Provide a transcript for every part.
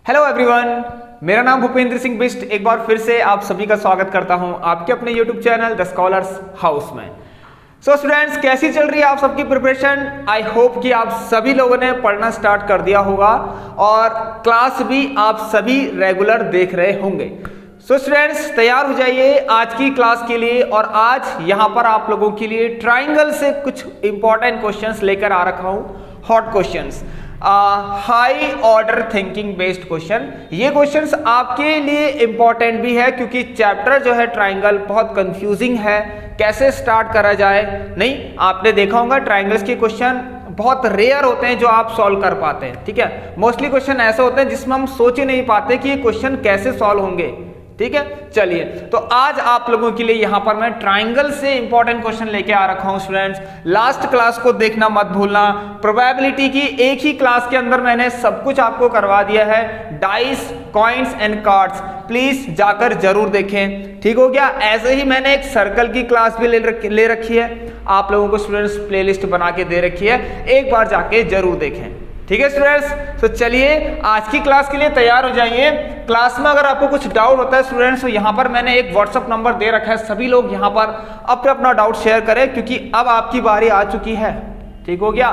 Hello everyone, मेरा नाम भूपेंद्र सिंह बिष्ट। एक बार फिर से आप सभी का स्वागत करता हूं आपके अपने YouTube channel the scholars house में। सो स्टूडेंट्स, कैसी चल रही है आप सबकी प्रिपरेशन? आई होप कि आप सभी लोगों ने पढ़ना स्टार्ट कर दिया होगा और क्लास भी आप सभी रेगुलर देख रहे होंगे। सो स्टूडेंट्स, तैयार हो जाइए आज की क्लास के लिए। और आज यहाँ पर आप लोगों के लिए ट्राइंगल से कुछ इंपॉर्टेंट क्वेश्चंस लेकर आ रखा हूँ, hot questions, high order thinking based question. ये क्वेश्चंस आपके लिए इंपॉर्टेंट भी है क्योंकि चैप्टर जो है ट्राइंगल बहुत कंफ्यूजिंग है, कैसे स्टार्ट करा जाए। नहीं, आपने देखा होगा ट्राइंगल्स के क्वेश्चन बहुत रेयर होते हैं जो आप सॉल्व कर पाते हैं। ठीक है, मोस्टली क्वेश्चन ऐसे होते हैं जिसमें हम सोच ही नहीं पाते कि ये क्वेश्चन कैसे सॉल्व होंगे। ठीक है, चलिए तो आज आप लोगों के लिए यहां पर मैं ट्राइंगल से इंपॉर्टेंट क्वेश्चन लेके आ रखा हूं। स्टूडेंट्स, लास्ट क्लास को देखना मत भूलना। प्रोबेबिलिटी की एक ही क्लास के अंदर मैंने सब कुछ आपको करवा दिया है, dice, coins and cards. Please जाकर जरूर देखें, ठीक हो गया। ऐसे ही मैंने एक सर्कल की क्लास भी ले रखी है, आप लोगों को स्टूडेंट्स प्लेलिस्ट बना के दे रखी है, एक बार जाके जरूर देखें। ठीक है स्टूडेंट्स, तो चलिए आज की क्लास के लिए तैयार हो जाइए। क्लास में अगर आपको कुछ डाउट होता है स्टूडेंट्स, तो यहाँ पर मैंने एक व्हाट्सअप नंबर दे रखा है, सभी लोग यहाँ पर अपना डाउट शेयर करें क्योंकि अब आपकी बारी आ चुकी है। ठीक हो गया,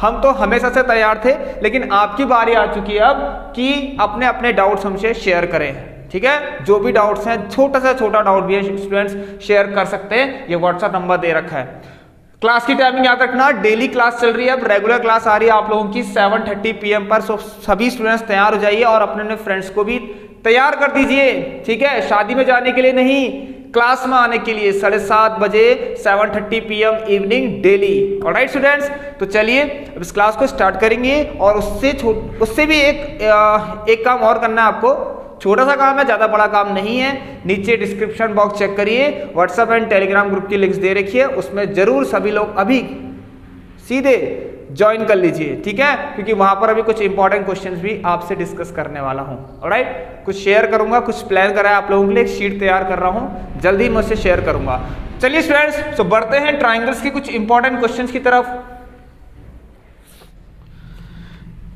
हम तो हमेशा से तैयार थे लेकिन आपकी बारी आ चुकी है अब कि अपने अपने डाउट्स हमसे शेयर करें। ठीक है, जो भी डाउट्स हैं, छोटा से छोटा डाउट भी है स्टूडेंट्स शेयर कर सकते हैं, ये व्हाट्सअप नंबर दे रखा है। क्लास की टाइमिंग याद रखना, डेली क्लास चल रही है, अब रेगुलर क्लास आ रही है आप लोगों की 7:30 PM पर। सो सभी स्टूडेंट्स तैयार हो जाइए और अपने अपने फ्रेंड्स को भी तैयार कर दीजिए। ठीक है, शादी में जाने के लिए नहीं, क्लास में आने के लिए 7:30 बजे 7:30 PM evening daily. Alright students, तो चलिए अब इस क्लास को स्टार्ट करेंगे। और उससे भी एक काम और करना है आपको, छोटा सा काम है, ज्यादा बड़ा काम नहीं है। नीचे डिस्क्रिप्शन बॉक्स चेक करिए, व्हाट्सएप एंड टेलीग्राम ग्रुप की लिंक्स दे रखी है, उसमें जरूर सभी लोग अभी सीधे ज्वाइन कर लीजिए। ठीक है, क्योंकि वहां पर अभी कुछ इंपॉर्टेंट क्वेश्चंस भी आपसे डिस्कस करने वाला हूं। ऑलराइट, कुछ शेयर करूंगा, कुछ प्लान करा है आप लोगों के लिए, एक शीट तैयार कर रहा हूं, जल्दी मैं उससे शेयर करूंगा। चलिए स्टूडेंट्स, तो बढ़ते हैं ट्राइंगल्स के कुछ इंपॉर्टेंट क्वेश्चन की तरफ।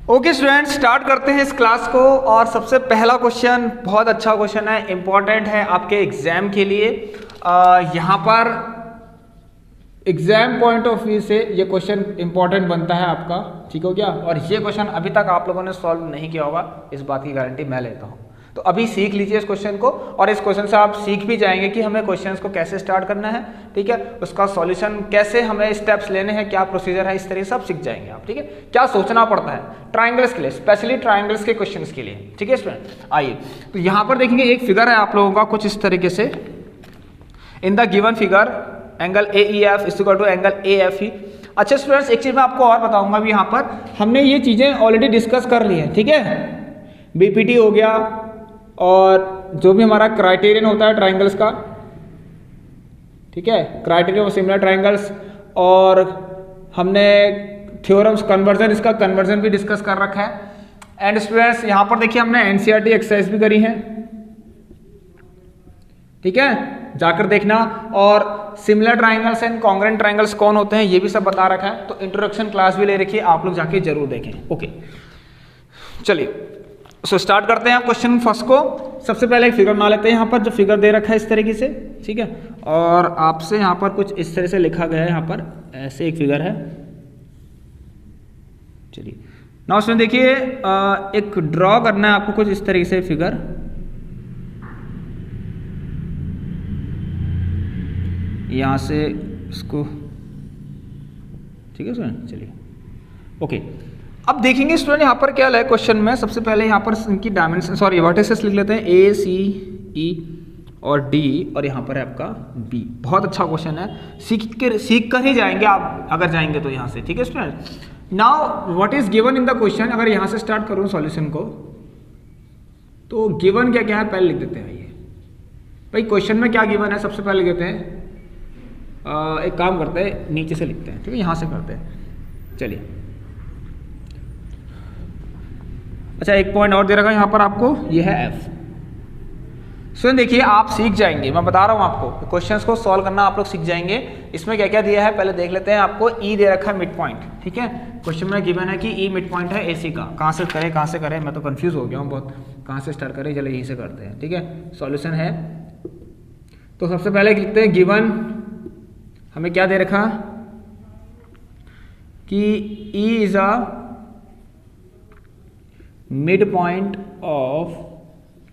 ओके स्टूडेंट्स, स्टार्ट करते हैं इस क्लास को। और सबसे पहला क्वेश्चन बहुत अच्छा क्वेश्चन है, इंपॉर्टेंट है आपके एग्जाम के लिए। यहाँ पर एग्जाम पॉइंट ऑफ व्यू से ये क्वेश्चन इंपॉर्टेंट बनता है आपका। ठीक हो गया, और ये क्वेश्चन अभी तक आप लोगों ने सॉल्व नहीं किया होगा, इस बात की गारंटी मैं लेता हूँ। तो अभी सीख लीजिए इस क्वेश्चन को, और इस क्वेश्चन से आप सीख भी जाएंगे कि हमें क्वेश्चंस को कैसे स्टार्ट करना है। ठीक है, उसका सॉल्यूशन कैसे, हमें स्टेप्स लेने हैं, क्या प्रोसीजर है, इस तरह सब सीख जाएंगे आप। ठीक है, क्या सोचना पड़ता है ट्राइंगल्स के लिए, स्पेशली ट्राइंगल्स के क्वेश्चंस के लिए। ठीक है स्टूडेंट, आइए तो यहाँ पर देखेंगे एक फिगर है आप लोगों का कुछ इस तरीके से। In the given figure angle AEF is equal to angle AFE। अच्छा स्टूडेंट्स, एक चीज मैं आपको और बताऊंगा भी, यहाँ पर हमने ये चीजें ऑलरेडी डिस्कस कर ली है। ठीक है, BPT हो गया और जो भी हमारा क्राइटेरियन होता है ट्राइंगल्स का, ठीक है, क्राइटेरियन ऑफ सिमिलर ट्राइंगल्स, और हमने थ्योरम्स कन्वर्जन, इसका कन्वर्जन भी डिस्कस कर रखा है। एंड स्टूडेंट्स, यहाँ पर देखिए हमने NCERT एक्सरसाइज भी करी है। ठीक है, जाकर देखना। और similar triangles and congruent triangles कौन होते हैं ये भी सब बता रखा है, तो इंट्रोडक्शन क्लास भी ले रखी है, आप लोग जाके जरूर देखें। ओके चलिए, सो स्टार्ट करते हैं क्वेश्चन फर्स्ट को। सबसे पहले एक फिगर बना लेते हैं, यहाँ पर जो फिगर दे रखा है इस तरीके से। ठीक है, और आपसे यहाँ पर कुछ इस तरह से लिखा गया है, यहाँ पर ऐसे एक फिगर है। चलिए नाउ उसमें देखिए एक ड्रॉ करना है आपको कुछ इस तरीके से फिगर। यहाँ से इसको, ठीक है सर, चलिए ओके। अब देखेंगे स्टूडेंट यहाँ पर क्या है क्वेश्चन में। सबसे पहले यहाँ पर इनकी डायमेंशन, सॉरी वर्टिसेस लिख लेते हैं, A, C, E और D, और यहाँ पर है आपका B। बहुत अच्छा क्वेश्चन है, सीख कर ही जाएंगे आप अगर जाएंगे तो यहाँ से। ठीक है student, now what is given in the question. अगर यहाँ से स्टार्ट करूँ सॉल्यूशन को, तो गिवन क्या क्या है पहले लिख देते हैं। ये भाई क्वेश्चन में क्या गिवन है सबसे पहले लिख देते हैं। एक काम करते हैं, नीचे से लिखते हैं। ठीक है, यहाँ से करते हैं। चलिए, अच्छा एक पॉइंट और दे रखा है यहाँ पर आपको, ये है F। स्टूडेंट देखिए आप सीख जाएंगे, मैं बता रहा हूँ आपको, क्वेश्चंस को सॉल्व करना आप लोग सीख जाएंगे। इसमें क्या क्या दिया है पहले देख लेते हैं। आपको ई दे रखा है मिड पॉइंट, ठीक है। क्वेश्चन में गिवन है कि ई मिड पॉइंट है एसी का। कहाँ से करें, मैं तो कंफ्यूज हो गया हूँ बहुत, कहाँ से स्टार्ट करें, चलो यहीं से करते हैं, ठीक है। सॉल्यूशन है तो सबसे पहले लिखते हैं गिवन हमें क्या दे रखा कि E is a mid point of,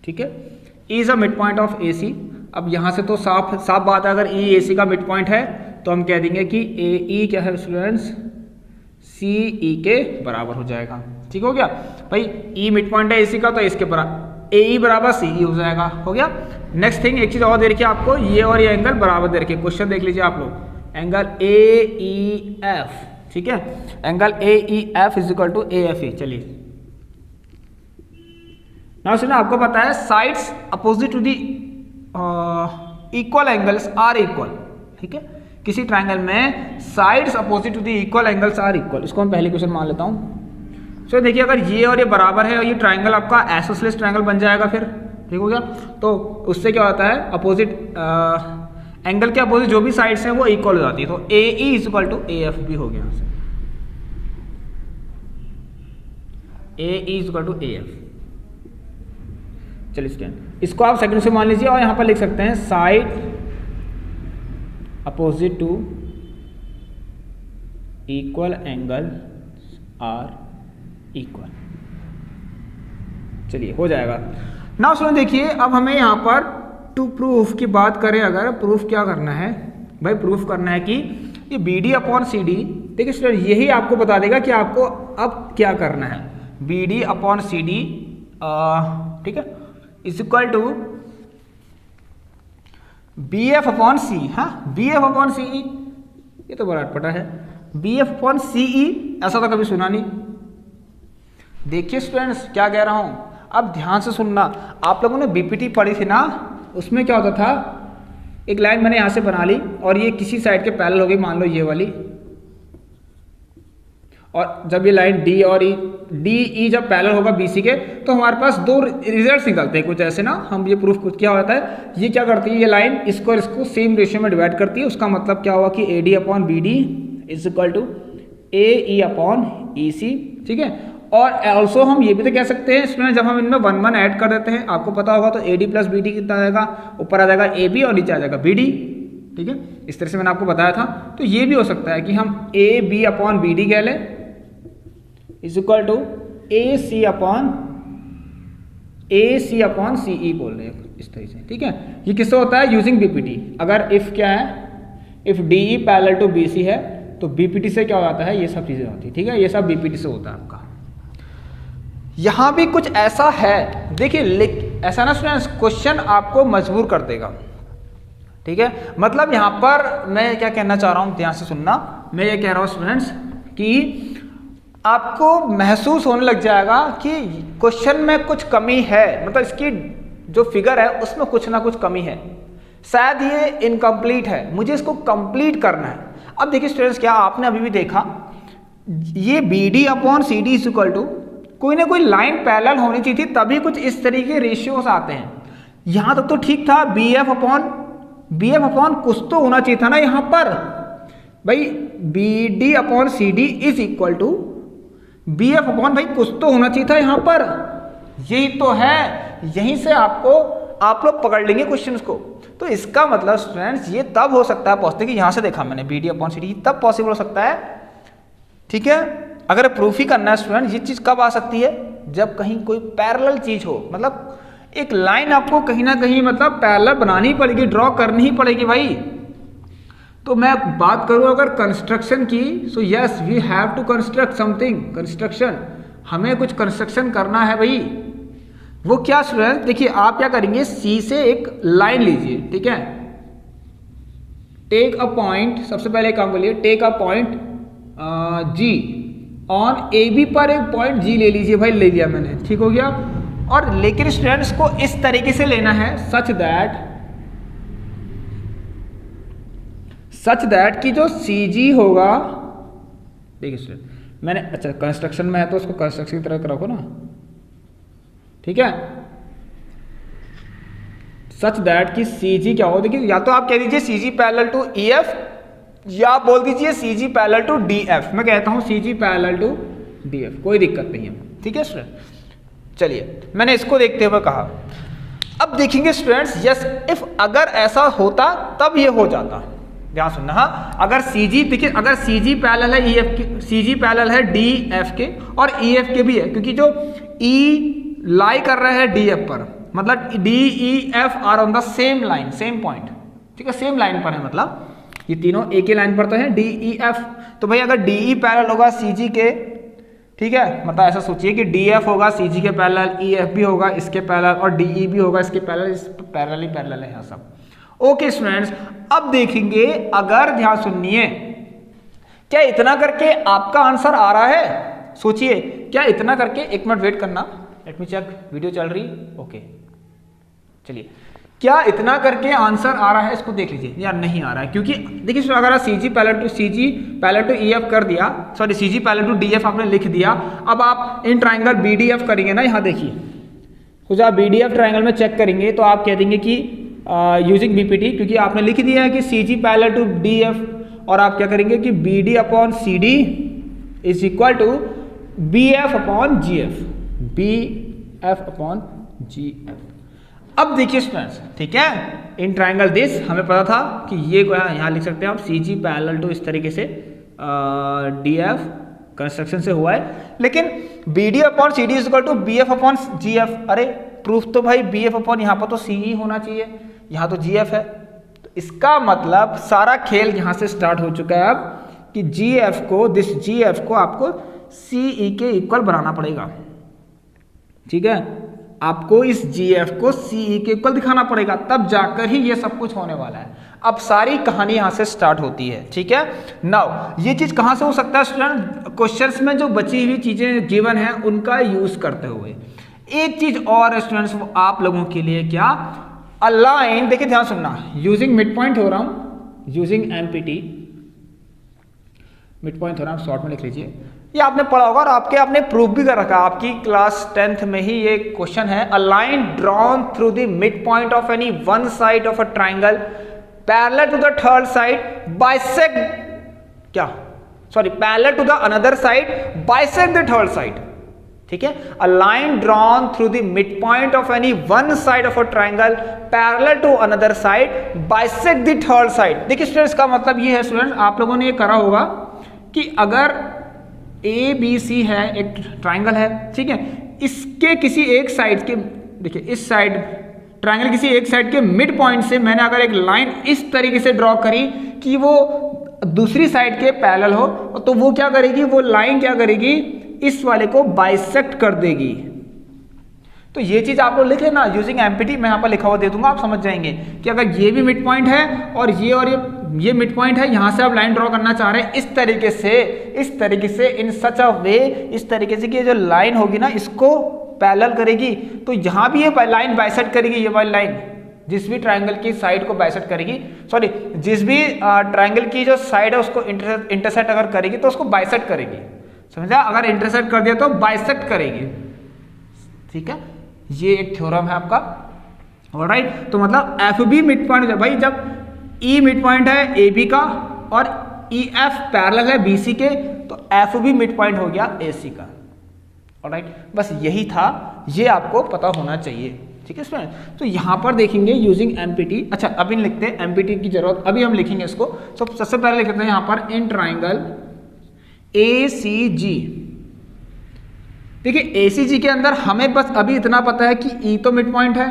ठीक है, E is a mid point of A C. अब यहाँ से तो साफ बात है, अगर ई ए सी का मिड पॉइंट है तो हम कह देंगे कि ए ई क्या है स्टूडेंट्स, सी ई के बराबर हो जाएगा, ठीक हो गया भाई। ई मिड पॉइंट है ए सी का तो इसके बराबर ए ई बराबर सी ई हो जाएगा, हो गया। नेक्स्ट थिंग एक चीज और दे रखी है आपको, ये और ये एंगल बराबर दे रखी है। क्वेश्चन देख लीजिए आप लोग, एंगल ए ई एफ, ठीक है, angle A E F is equal to A F E. चलिए नाउ सुनिए, आपको पता है sides opposite to the equal angles are equal, ठीक है। किसी ट्रायंगल में sides opposite to the equal angles are equal, इसको हम पहले क्वेश्चन मान लेता हूँ। सो देखिए अगर ये और ये बराबर है और ये ट्रायंगल आपका आइसोसेलेस ट्रायंगल बन जाएगा फिर, ठीक हो गया। तो उससे क्या होता है, अपोजिट एंगल के अपोजिट जो भी साइड्स हैं वो इक्वल हो जाती है। तो A E is equal to A F भी हो गया, A E is equal to A F. चलिए स्टूडेंट इसको आप सेकंड से मान लीजिए और यहां पर लिख सकते हैं side opposite to equal angle are equal. चलिए हो जाएगा। नाउ स्टूडेंट देखिए अब हमें यहां पर टू प्रूफ की बात करें, अगर प्रूफ क्या करना है भाई, प्रूफ करना है कि ये B D upon C D, देखिए स्टूडेंट यही आपको बता देगा कि आपको अब क्या करना है। B D upon C D, ठीक है, is equal to B F upon C, हाँ B F upon C E, ये तो बड़ा अटपटा है, B F upon C E, ऐसा तो कभी सुना नहीं। देखिए स्टूडेंट्स क्या कह रहा हूं, अब ध्यान से सुनना। आप लोगों ने बीपीटी पढ़ी थी ना, उसमें क्या होता था, एक लाइन मैंने यहां से बना ली और ये किसी साइड के पैरेलल हो गई, मान लो ये वाली, और जब ये लाइन डी और ई, डी ई जब पैरेलल होगा बीसी के तो हमारे पास दो रिजल्ट्स निकलते हैं कुछ ऐसे ना। हम ये प्रूफ क्या होता है, ये क्या करती है, ये लाइन इसको और इसको सेम रेशियो में डिवाइड करती है। उसका मतलब क्या हुआ कि A D upon B D is equal to A E upon E C, ठीक है। और ऑल्सो हम ये भी तो कह सकते हैं इसमें, जब हम इनमें 1 1 ऐड कर देते हैं, आपको पता होगा, तो A D plus B D कितना आ जाएगा, ऊपर आ जाएगा ए बी और नीचे आ जाएगा बी डी, ठीक है। इस तरह से मैंने आपको बताया था। तो ये भी हो सकता है कि हम A B upon B D कह लें is equal to A C upon C E बोल रहे हैं इस तरह से, ठीक है। ये किससे होता है, यूजिंग बीपीटी। अगर इफ क्या है, if D E parallel to B C है तो बीपीटी से क्या हो जाता है, ये सब चीजें होती है, ठीक है। ये सब बीपीटी से होता है आपका। यहां भी कुछ ऐसा है, देखिए ऐसा ना स्टूडेंट्स, क्वेश्चन आपको मजबूर कर देगा, ठीक है। मतलब यहां पर मैं क्या कहना चाह रहा हूं, ध्यान से सुनना। मैं ये कह रहा हूं स्टूडेंट्स कि आपको महसूस होने लग जाएगा कि क्वेश्चन में कुछ कमी है, मतलब इसकी जो फिगर है उसमें कुछ ना कुछ कमी है, शायद ये इनकम्प्लीट है, मुझे इसको कंप्लीट करना है। अब देखिए स्टूडेंट्स, क्या आपने अभी भी देखा, ये B D upon C D is equal to कोई ना कोई लाइन पैरेलल होनी चाहिए थी, तभी कुछ इस तरीके रेशियोस आते हैं। यहां तक तो ठीक था, बी एफ अपॉन कुछ तो होना चाहिए था ना यहां पर भाई, B D upon C D is equal to B F upon, भाई कुछ तो होना चाहिए था यहां पर, यही तो है। यहीं से आप लोग पकड़ लेंगे क्वेश्चंस को। तो इसका मतलब स्टूडेंट्स ये तब हो सकता है पॉसिबल, कि यहां से देखा मैंने B D upon C D, तब पॉसिबल हो सकता है, ठीक है। अगर प्रूफ ही करना है स्टूडेंट, ये चीज कब आ सकती है, जब कहीं कोई पैरेलल चीज हो, मतलब एक लाइन आपको कहीं ना कहीं मतलब पैरेलल बनानी पड़ेगी, ड्रॉ करनी ही पड़ेगी भाई। तो मैं बात करूं अगर कंस्ट्रक्शन की, so yes we have to construct something, construction, हमें कुछ कंस्ट्रक्शन करना है भाई। वो क्या स्टूडेंट, देखिए आप क्या करेंगे, सी से एक लाइन लीजिए, ठीक है। टेक अ पॉइंट, सबसे पहले काम बोलिए, take a point G on A B पर एक पॉइंट जी ले लीजिए भाई, ले लिया मैंने, ठीक हो गया। और लेकिन स्टूडेंट्स को इस तरीके से लेना है सच दैट कि जो सी जी होगा, देखिए स्टूडेंट मैंने, अच्छा कंस्ट्रक्शन में है तो उसको कंस्ट्रक्शन की तरह रखो ना, ठीक है। सच दैट कि सी जी क्या हो, देखिए या तो आप कह दीजिए सी G parallel to E F या बोल दीजिए सी G parallel to D F. मैं कहता हूं सी G parallel to D F, कोई दिक्कत नहीं है, ठीक है स्टूडेंट। चलिए मैंने इसको देखते हुए कहा। अब देखेंगे स्टूडेंट्स, यस इफ अगर ऐसा होता तब ये हो जाता, ध्यान सुनना। हाँ, अगर सी जी, देखिए अगर सी जी पैरेलल है ई एफ के, सी जी पैरेलल है डी एफ के और ई एफ के भी है, क्योंकि जो ई लाई कर रहे हैं डी एफ पर, मतलब D E F R on the same line, same point, ठीक है, सेम लाइन पर है, मतलब ये तीनों एक ही लाइन पर तो है डी ई एफ। तो भाई अगर डी ई पैरेलल होगा सी जी के, ठीक है, मतलब ऐसा सोचिए कि डी एफ होगा सी जी के पैरेलल, ई एफ भी होगा इसके पैरेलल और डी ई भी होगा इसके पैरेलल, इस पैरेलल ही पैरेलल है यहाँ सब। ओके स्टूडेंट्स, अब देखेंगे, अगर ध्यान सुनिए, क्या इतना करके आपका आंसर आ रहा है? सोचिए, क्या इतना करके, एक मिनट वेट करना, लेट मी चेक, वीडियो चल रही, ओके चलिए, क्या इतना करके आंसर आ रहा है? इसको देख लीजिए यार, नहीं आ रहा है, क्योंकि देखिए अगर C G parallel to E F कर दिया, sorry C G parallel to D F आपने लिख दिया, अब आप in triangle B D F करेंगे ना, यहाँ देखिए, तो जब आप बी डी एफ ट्राइंगल में चेक करेंगे तो आप कह देंगे कि यूजिंग बीपीटी, क्योंकि आपने लिख दिया है कि C G parallel to D F, और आप क्या करेंगे कि B D upon C D is equal to B F upon G F, B F upon G F. अब देखिए स्टूडेंट्स, ठीक है, इन ट्राइंगल दिस हमें पता था कि ये यहाँ लिख सकते हैं आप सी जी पैरेलल टू इस तरीके से डी एफ कंस्ट्रक्शन से हुआ है, लेकिन B D upon C D is equal to B F upon G F. अरे प्रूफ तो भाई बी एफ अपॉन यहाँ पर तो सी ही होना चाहिए, यहाँ तो जी एफ है, तो इसका मतलब सारा खेल यहाँ से स्टार्ट हो चुका है अब कि जी एफ को, दिस जी एफ को आपको सी ई के इक्वल बनाना पड़ेगा, ठीक है, आपको इस जी एफ को सी ई के इक्वल दिखाना पड़ेगा, तब जाकर ही ये सब कुछ होने वाला है। अब सारी कहानी यहाँ से स्टार्ट होती है, ठीक है। नाउ ये चीज कहाँ से हो सकता है स्टूडेंट? क्वेश्चंस में जो बची हुई चीजें गिवन है उनका यूज करते हुए। एक चीज और स्टूडेंट्स, वो आप लोगों के लिए क्या, अलाइन, देखिए ध्यान सुनना, यूजिंग मिड पॉइंट हो रहा हूं, यूजिंग एमपीटी, मिड पॉइंट हो रहा हूं, शॉर्ट में लिख लीजिए, ये आपने पढ़ा होगा और आपने प्रूफ भी कर रखा, आपकी क्लास 10th में ही ये क्वेश्चन है। A line drawn through the mid point of any one side of a triangle parallel to the third side bisect, क्या sorry, parallel to the another side bisect the third side, ठीक है। A line drawn through the mid point of any one side of a triangle parallel to another side bisect the third side. देखिए students, का मतलब ये है students, आप लोगों ने ये करा होगा कि अगर ए बी सी है, एक ट्राइंगल है, ठीक है, इसके किसी एक साइड के, देखिए इस साइड ट्राइंगल किसी एक साइड के मिड पॉइंट से मैंने अगर एक लाइन इस तरीके से ड्रॉ करी कि वो दूसरी साइड के पैरेलल हो, तो वो क्या करेगी, वो लाइन क्या करेगी, इस वाले को बाइसेक्ट कर देगी। तो ये चीज आप लोग लिख लेना यूजिंग एमपीटी, मैं यहाँ पर लिखा हुआ दे दूंगा, आप समझ जाएंगे कि अगर ये भी मिड पॉइंट है और ये मिड पॉइंट है, यहाँ से आप लाइन ड्रॉ करना चाह रहे हैं इस तरीके से इन सच अ वे, इस तरीके से कि जो लाइन होगी ना इसको पैरेलल करेगी, तो यहाँ भी ये लाइन बाइसेक्ट करेगी, ये वाली लाइन जिस भी ट्राइंगल की साइड को बाइसेक्ट करेगी, सॉरी जिस भी ट्राइंगल की जो साइड है उसको इंटरसेक्ट अगर करेगी तो उसको बाइसेक्ट करेगी, समझा, अगर इंटरसेक्ट कर दिया तो बाइसेक्ट करेगी, ठीक है। ये एक थ्योरम है आपका, ऑलराइट। तो मतलब एफ बी मिड पॉइंट है भाई, जब ई मिड पॉइंट है ए बी का और ई एफ पैरेलल है बी सी के, तो एफ बी मिड पॉइंट हो गया ए सी का, ऑलराइट। बस यही था, ये आपको पता होना चाहिए, ठीक है स्टूडेंट। तो यहाँ पर देखेंगे यूजिंग एमपीटी, अच्छा अभी लिखते हैं एमपीटी की जरूरत, अभी हम लिखेंगे इसको। सबसे पहले लिखते हैं यहाँ पर इन ट्राइंगल ए सी जी, देखिए एसीजी के अंदर हमें बस अभी इतना पता है कि ई तो मिड पॉइंट है,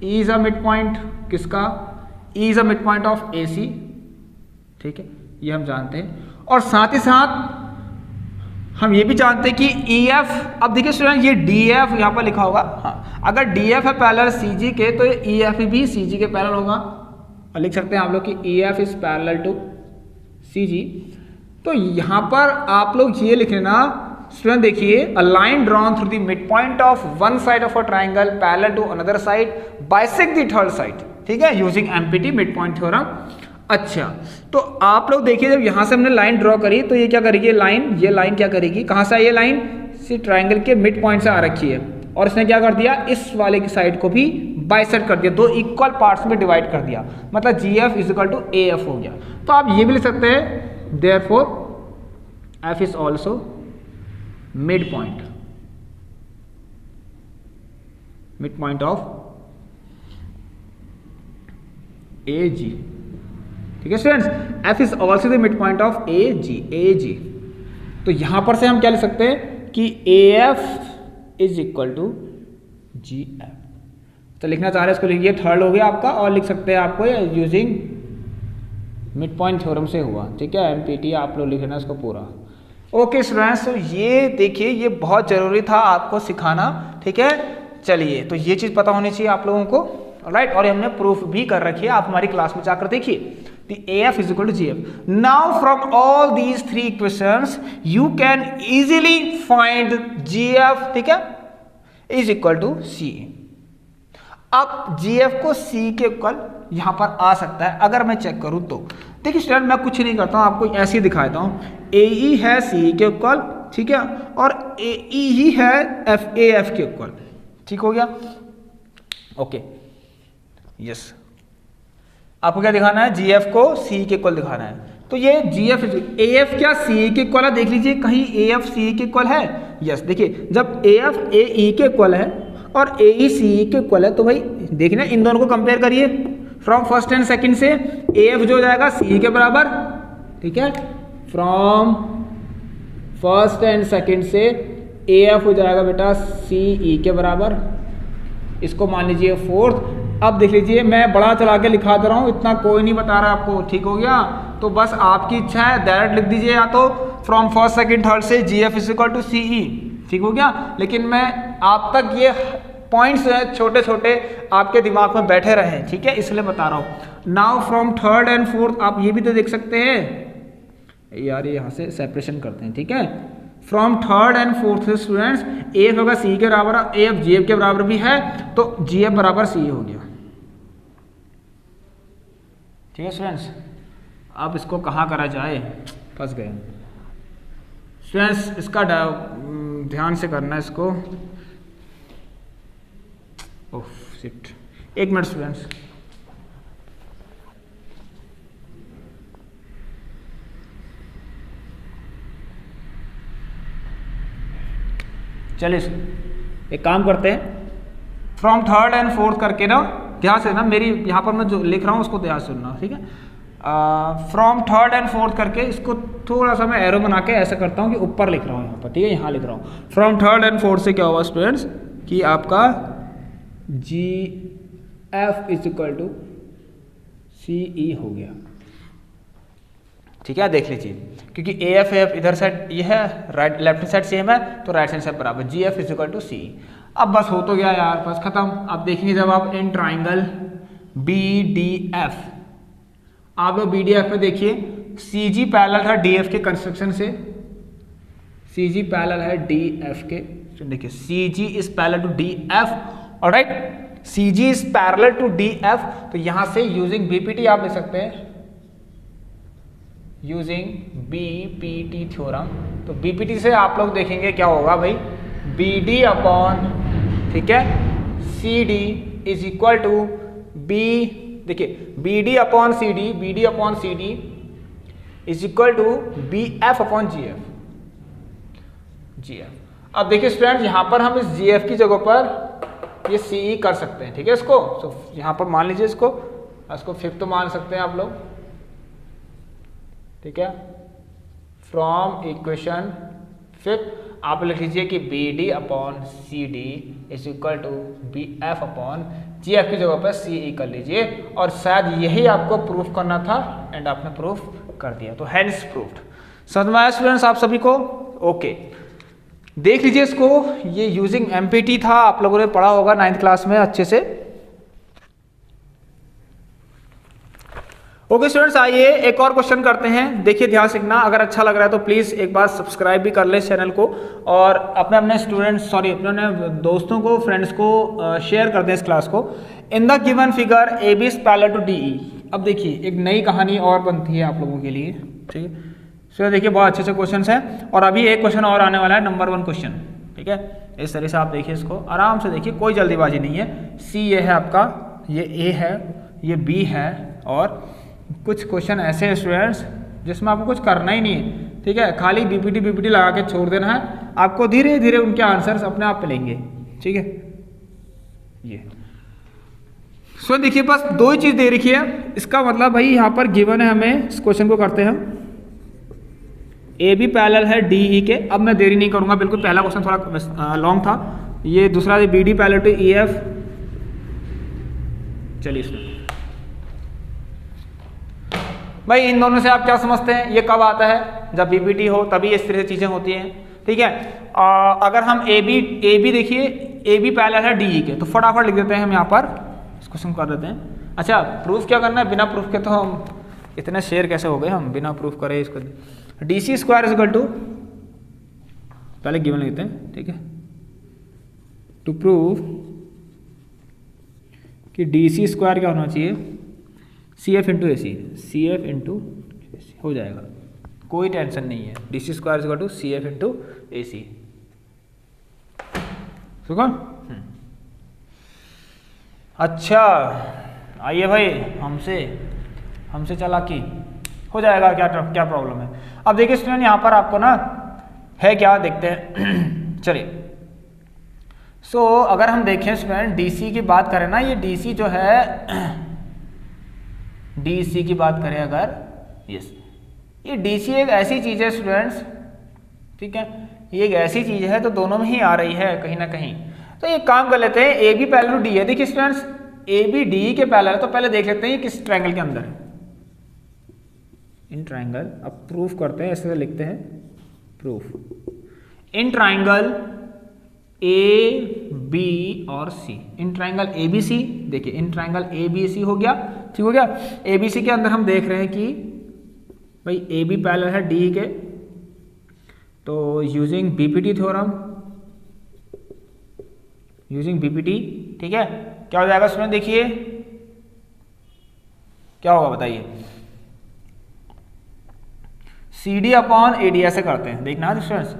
E is a mid point किसका, E is a mid point of AC, ठीक है, ये हम जानते हैं। और साथ ही साथ हम ये भी जानते हैं कि ई एफ, अब देखिए स्टूडेंट ये डी एफ यहाँ पर लिखा होगा, हाँ अगर डी एफ है पैरेलल सी जी के, तो ई एफ भी सी जी के पैरेलल होगा, और लिख सकते हैं आप लोग कि E F is parallel to C G. तो यहाँ पर आप लोग ये लिख लेना स्टूडेंट, देखिए a line drawn through the mid point of one side of a triangle parallel to another side bisect the third side, ठीक है, using MPT mid point theorem. अच्छा तो आप लोग देखिए, जब यहाँ से हमने लाइन ड्रॉ करी तो ये क्या करेगी, ये लाइन क्या करेगी, कहाँ से आई ये लाइन, इसी ट्राइंगल के मिड पॉइंट से आ रखी है, और इसने क्या कर दिया, इस वाले की साइड को भी बाइसेक्ट कर दिया, दो इक्वल पार्ट्स में डिवाइड कर दिया, मतलब GF is equal to AF हो गया। तो आप ये भी लिख सकते हैं therefore F is also mid point of AG। ठीक है students, F is also the mid point of AG। तो यहां पर से हम क्या लिख सकते हैं कि AF is equal to GF। तो लिखना चाह रहे हैं इसको लिखिए, थर्ड हो गया आपका, और लिख सकते हैं आपको यूजिंग मिड पॉइंट थ्योरम से हुआ। ठीक है, MPT आप लोग लिखना इसको पूरा। ओके स्टूडेंट्स, तो ये देखिए ये बहुत जरूरी था आपको सिखाना। ठीक है, चलिए तो ये चीज पता होनी चाहिए आप लोगों को, राइट। और हमने प्रूफ भी कर रखी है, आप हमारी क्लास में जाकर देखिए। The AF is equal to GF. Now from all these three equations you can easily find GF, ठीक है, is equal to C। अब GF को C के इक्वल यहां पर आ सकता है अगर मैं चेक करूं तो। देखिए स्टूडेंट, मैं कुछ नहीं करता हूं, आपको ऐसे ही दिखाता हूं। AE है C के इक्वल, ठीक है, और AE ही है AF के इक्वल। ठीक हो गया, ओके, यस। आपको क्या दिखाना है, GF को C के इक्वल दिखाना है। तो ये GF AF क्या C के इक्वल है, देख लीजिए कहीं AF C के इक्वल है। यस, देखिए जब AF AE के इक्वल है और AE CE के इक्वल है तो भाई देखिए ना, इन दोनों को कंपेयर करिए फ्रॉम फर्स्ट एंड सेकंड से। AF जो हो जाएगा CE के बराबर, ठीक है, फ्रॉम फर्स्ट एंड सेकंड से AF हो जाएगा बेटा CE के बराबर। इसको मान लीजिए फोर्थ। अब देख लीजिए मैं बड़ा चला के लिखा दे रहा हूँ, इतना कोई नहीं बता रहा आपको। ठीक हो गया, तो बस आपकी इच्छा है डायरेक्ट लिख दीजिए, या तो फ्रॉम फर्स्ट सेकंड थर्ड से GF is equal to CE। ठीक हो गया, लेकिन मैं आप तक ये पॉइंट्स छोटे छोटे आपके दिमाग में बैठे रहे, ठीक है, इसलिए बता रहा हूँ। Now from third and fourth आप ये भी तो देख सकते हैं यार, ये यहाँ से सेपरेशन करते हैं। ठीक है, from third and fourth students AF अगर C के बराबर, AF GF के बराबर भी है तो GF बराबर CE हो गया। ठीक है स्टूडेंट्स, अब इसको कहाँ करा जाए, फंस गए स्टूडेंट्स। इसका ध्यान से करना है इसको। ओह शिट, एक मिनट स्टूडेंट्स। चलिए एक काम करते हैं, फ्रॉम थर्ड एंड फोर्थ करके ना ध्यान से ना, मेरी यहाँ पर मैं जो लिख रहा हूँ उसको ध्यान से सुनना। ठीक है, फ्रॉम थर्ड एंड फोर्थ करके इसको थोड़ा सा मैं एरो बना के ऐसा करता हूँ कि ऊपर लिख रहा हूँ यहाँ पर। ठीक है, यहाँ लिख रहा हूँ फ्रॉम थर्ड एंड फोर्थ से क्या होगा स्टूडेंट्स कि आपका GF is equal to CE हो गया। ठीक है, देख लीजिए क्योंकि AF इधर साइड ये है, राइट लेफ्ट साइड सेम है तो राइट हैंड साइड बराबर, GF is equal to CE। अब बस हो तो गया यार, बस खत्म। अब देखेंगे जब आप इन ट्राइंगल BDF, आप लोग BDF में देखिए CG पैरेलल है DF के कंस्ट्रक्शन से, CG पैरेलल है DF के, देखिए CG is parallel to DF, alright, CG is parallel to DF। तो यहां से यूजिंग BPT आप लिख सकते हैं, यूजिंग BPT थ्योरम। तो BPT से आप लोग देखेंगे क्या होगा भाई, BD अपॉन, ठीक है, CD is equal to B, देखिए BD upon CD is equal to BF upon GF। अब देखिए स्टूडेंट, यहां पर हम इस GF की जगह पर ये CE कर सकते हैं। ठीक है, इसको तो यहां पर मान लीजिए, इसको फिफ्थ मान सकते हैं आप लोग। ठीक है, फ्रॉम इक्वेशन फिफ्थ आप लिख लीजिए कि BD upon CD is equal to BF upon GF की जगह पर CE कर लीजिए, और शायद यही आपको प्रूफ करना था एंड आपने प्रूफ कर दिया, तो हैंस प्रूफ्ड। समझ में आया स्टूडेंट्स आप सभी को? ओके, देख लीजिए इसको, ये यूजिंग MPT था, आप लोगों ने पढ़ा होगा 9th क्लास में अच्छे से। ओके स्टूडेंट्स, आइए एक और क्वेश्चन करते हैं। देखिए ध्यान से सीखना, अगर अच्छा लग रहा है तो प्लीज एक बार सब्सक्राइब भी कर ले इस चैनल को, और अपने अपने दोस्तों को, फ्रेंड्स को शेयर कर दें इस क्लास को। In the given figure AB is parallel to DE। अब देखिए एक नई कहानी और बनती है आप लोगों के लिए। ठीक है, सो देखिए बहुत अच्छे क्वेश्चन हैं, और अभी एक क्वेश्चन और आने वाला है, नंबर 1 क्वेश्चन। ठीक ठीक है। इस तरह से आप देखिए, इसको आराम से देखिए, कोई जल्दीबाजी नहीं है। सी ये है आपका, ये ए है, ये बी है, और कुछ क्वेश्चन ऐसे हैं स्टूडेंट्स जिसमें आपको कुछ करना ही नहीं है, ठीक है। खाली बीपीटी लगा के छोड़ देना है, आपको धीरे धीरे उनके आंसर्स अपने आप मिलेंगे, ठीक है। ये सो देखिए, बस दो ही चीज़ दे रखी है, इसका मतलब भाई यहाँ पर गिवन है, हमें इस क्वेश्चन को करते हैं हम। ए बी पैरेलल है डी ई के। अब मैं देरी नहीं करूंगा, बिल्कुल पहला क्वेश्चन थोड़ा लॉन्ग था, ये दूसरा B D parallel to E F. चलिए इसमें भाई इन दोनों से आप क्या समझते हैं, ये कब आता है, जब बीपीटी हो तभी इस तरह से चीजें होती हैं, ठीक है। अगर हम ए बी देखिए, ए बी पैरेलल है डी ई के, तो फटाफट लिख देते हैं हम यहाँ पर, इस क्वेश्चन को कर देते हैं। अच्छा, प्रूफ क्या करना है, बिना प्रूफ के तो हम इतने शेर कैसे हो गए, हम बिना प्रूफ करे इसको। D C square is equal to, पहले गिवन लिखते हैं, ठीक है। टू प्रूव कि डी सी स्क्वायर क्या होना चाहिए, C F into A C, C F into हो जाएगा, कोई टेंशन नहीं है। D C square is equal to C F into A C, सुखा। अच्छा आइए भाई, हमसे चालाकी हो जाएगा, क्या प्रॉब्लम है। अब देखिए स्टूडेंट, यहाँ पर आपको ना है क्या, देखते हैं चलिए। सो अगर हम देखें स्टूडेंट, डीसी की बात करें ना, ये डीसी जो है, डीसी की बात करें अगर, यस, ये डीसी एक ऐसी चीज़ है स्टूडेंट्स, ठीक है, ये एक ऐसी चीज़ है तो दोनों में ही आ रही है कहीं ना कहीं। तो एक काम कर लेते हैं, A B parallel to D है। देखिए स्टूडेंट्स, ए बी डी के पैरेलल, तो पहले देख लेते हैं ये किस ट्रायंगल के अंदर है, इन ट्रायंगल। अब प्रूफ करते हैं, ऐसे लिखते हैं proof in triangle A B और C, in triangle A B C. देखिए इन ट्रायंगल ए बी सी हो गया, ठीक हो गया। ए बी सी के अंदर हम देख रहे हैं कि भाई ए बी पैरेलल है डी के, तो using BPT theorem, using BPT, ठीक है, क्या हो जाएगा उसमें, देखिए क्या होगा बताइए, C D upon A D, ऐसे करते हैं, देखना है स्टूडेंट्स।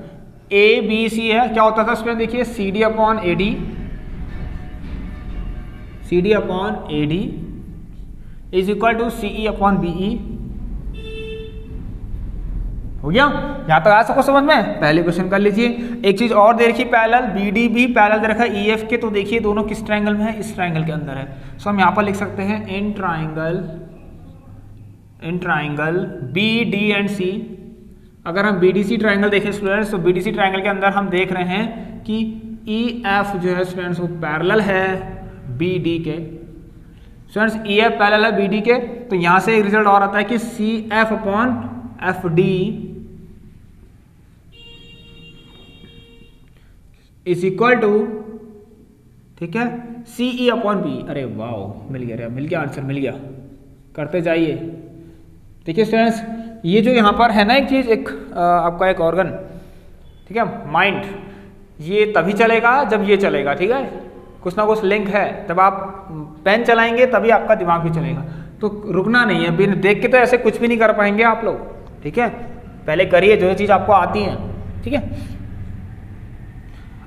ए बी सी है, क्या होता था स्टूडेंट, देखिए C D upon A D, C D upon A D is equal to C E upon B E. हो गया, यहां तक आ सको समझ में, पहले क्वेश्चन कर लीजिए। एक चीज और दे रखी पैरेलल, बी डी भी पैरेलल दे रखा है ई एफ के, तो देखिए दोनों किस ट्रायंगल में है, इस ट्रायंगल के अंदर है। सो हम यहां पर लिख सकते हैं in triangle B D and C. अगर हम बी डी सी ट्रायंगल देखें स्टूडेंट्स, तो बी डी सी ट्रायंगल के अंदर हम देख रहे हैं कि ई एफ जो है स्टूडेंट्स वो पैरेलल है बी डी के। स्टूडेंट्स ई एफ पैरेलल है बी डी के, तो यहां से एक रिजल्ट और आता है कि C F upon F D is equal to, ठीक है, सी ई अपॉन बी। अरे वाह, मिल गया आंसर, मिल गया। करते जाइए। देखिए स्टूडेंट्स, ये जो यहाँ पर है ना एक चीज, एक आपका एक ऑर्गन, ठीक है, माइंड, ये तभी चलेगा जब ये चलेगा, ठीक है, कुछ ना कुछ लिंक है। जब आप पेन चलाएंगे तभी आपका दिमाग भी चलेगा, तो रुकना नहीं है। बिना देख के तो ऐसे कुछ भी नहीं कर पाएंगे आप लोग, ठीक है, पहले करिए जो चीज आपको आती है, ठीक है।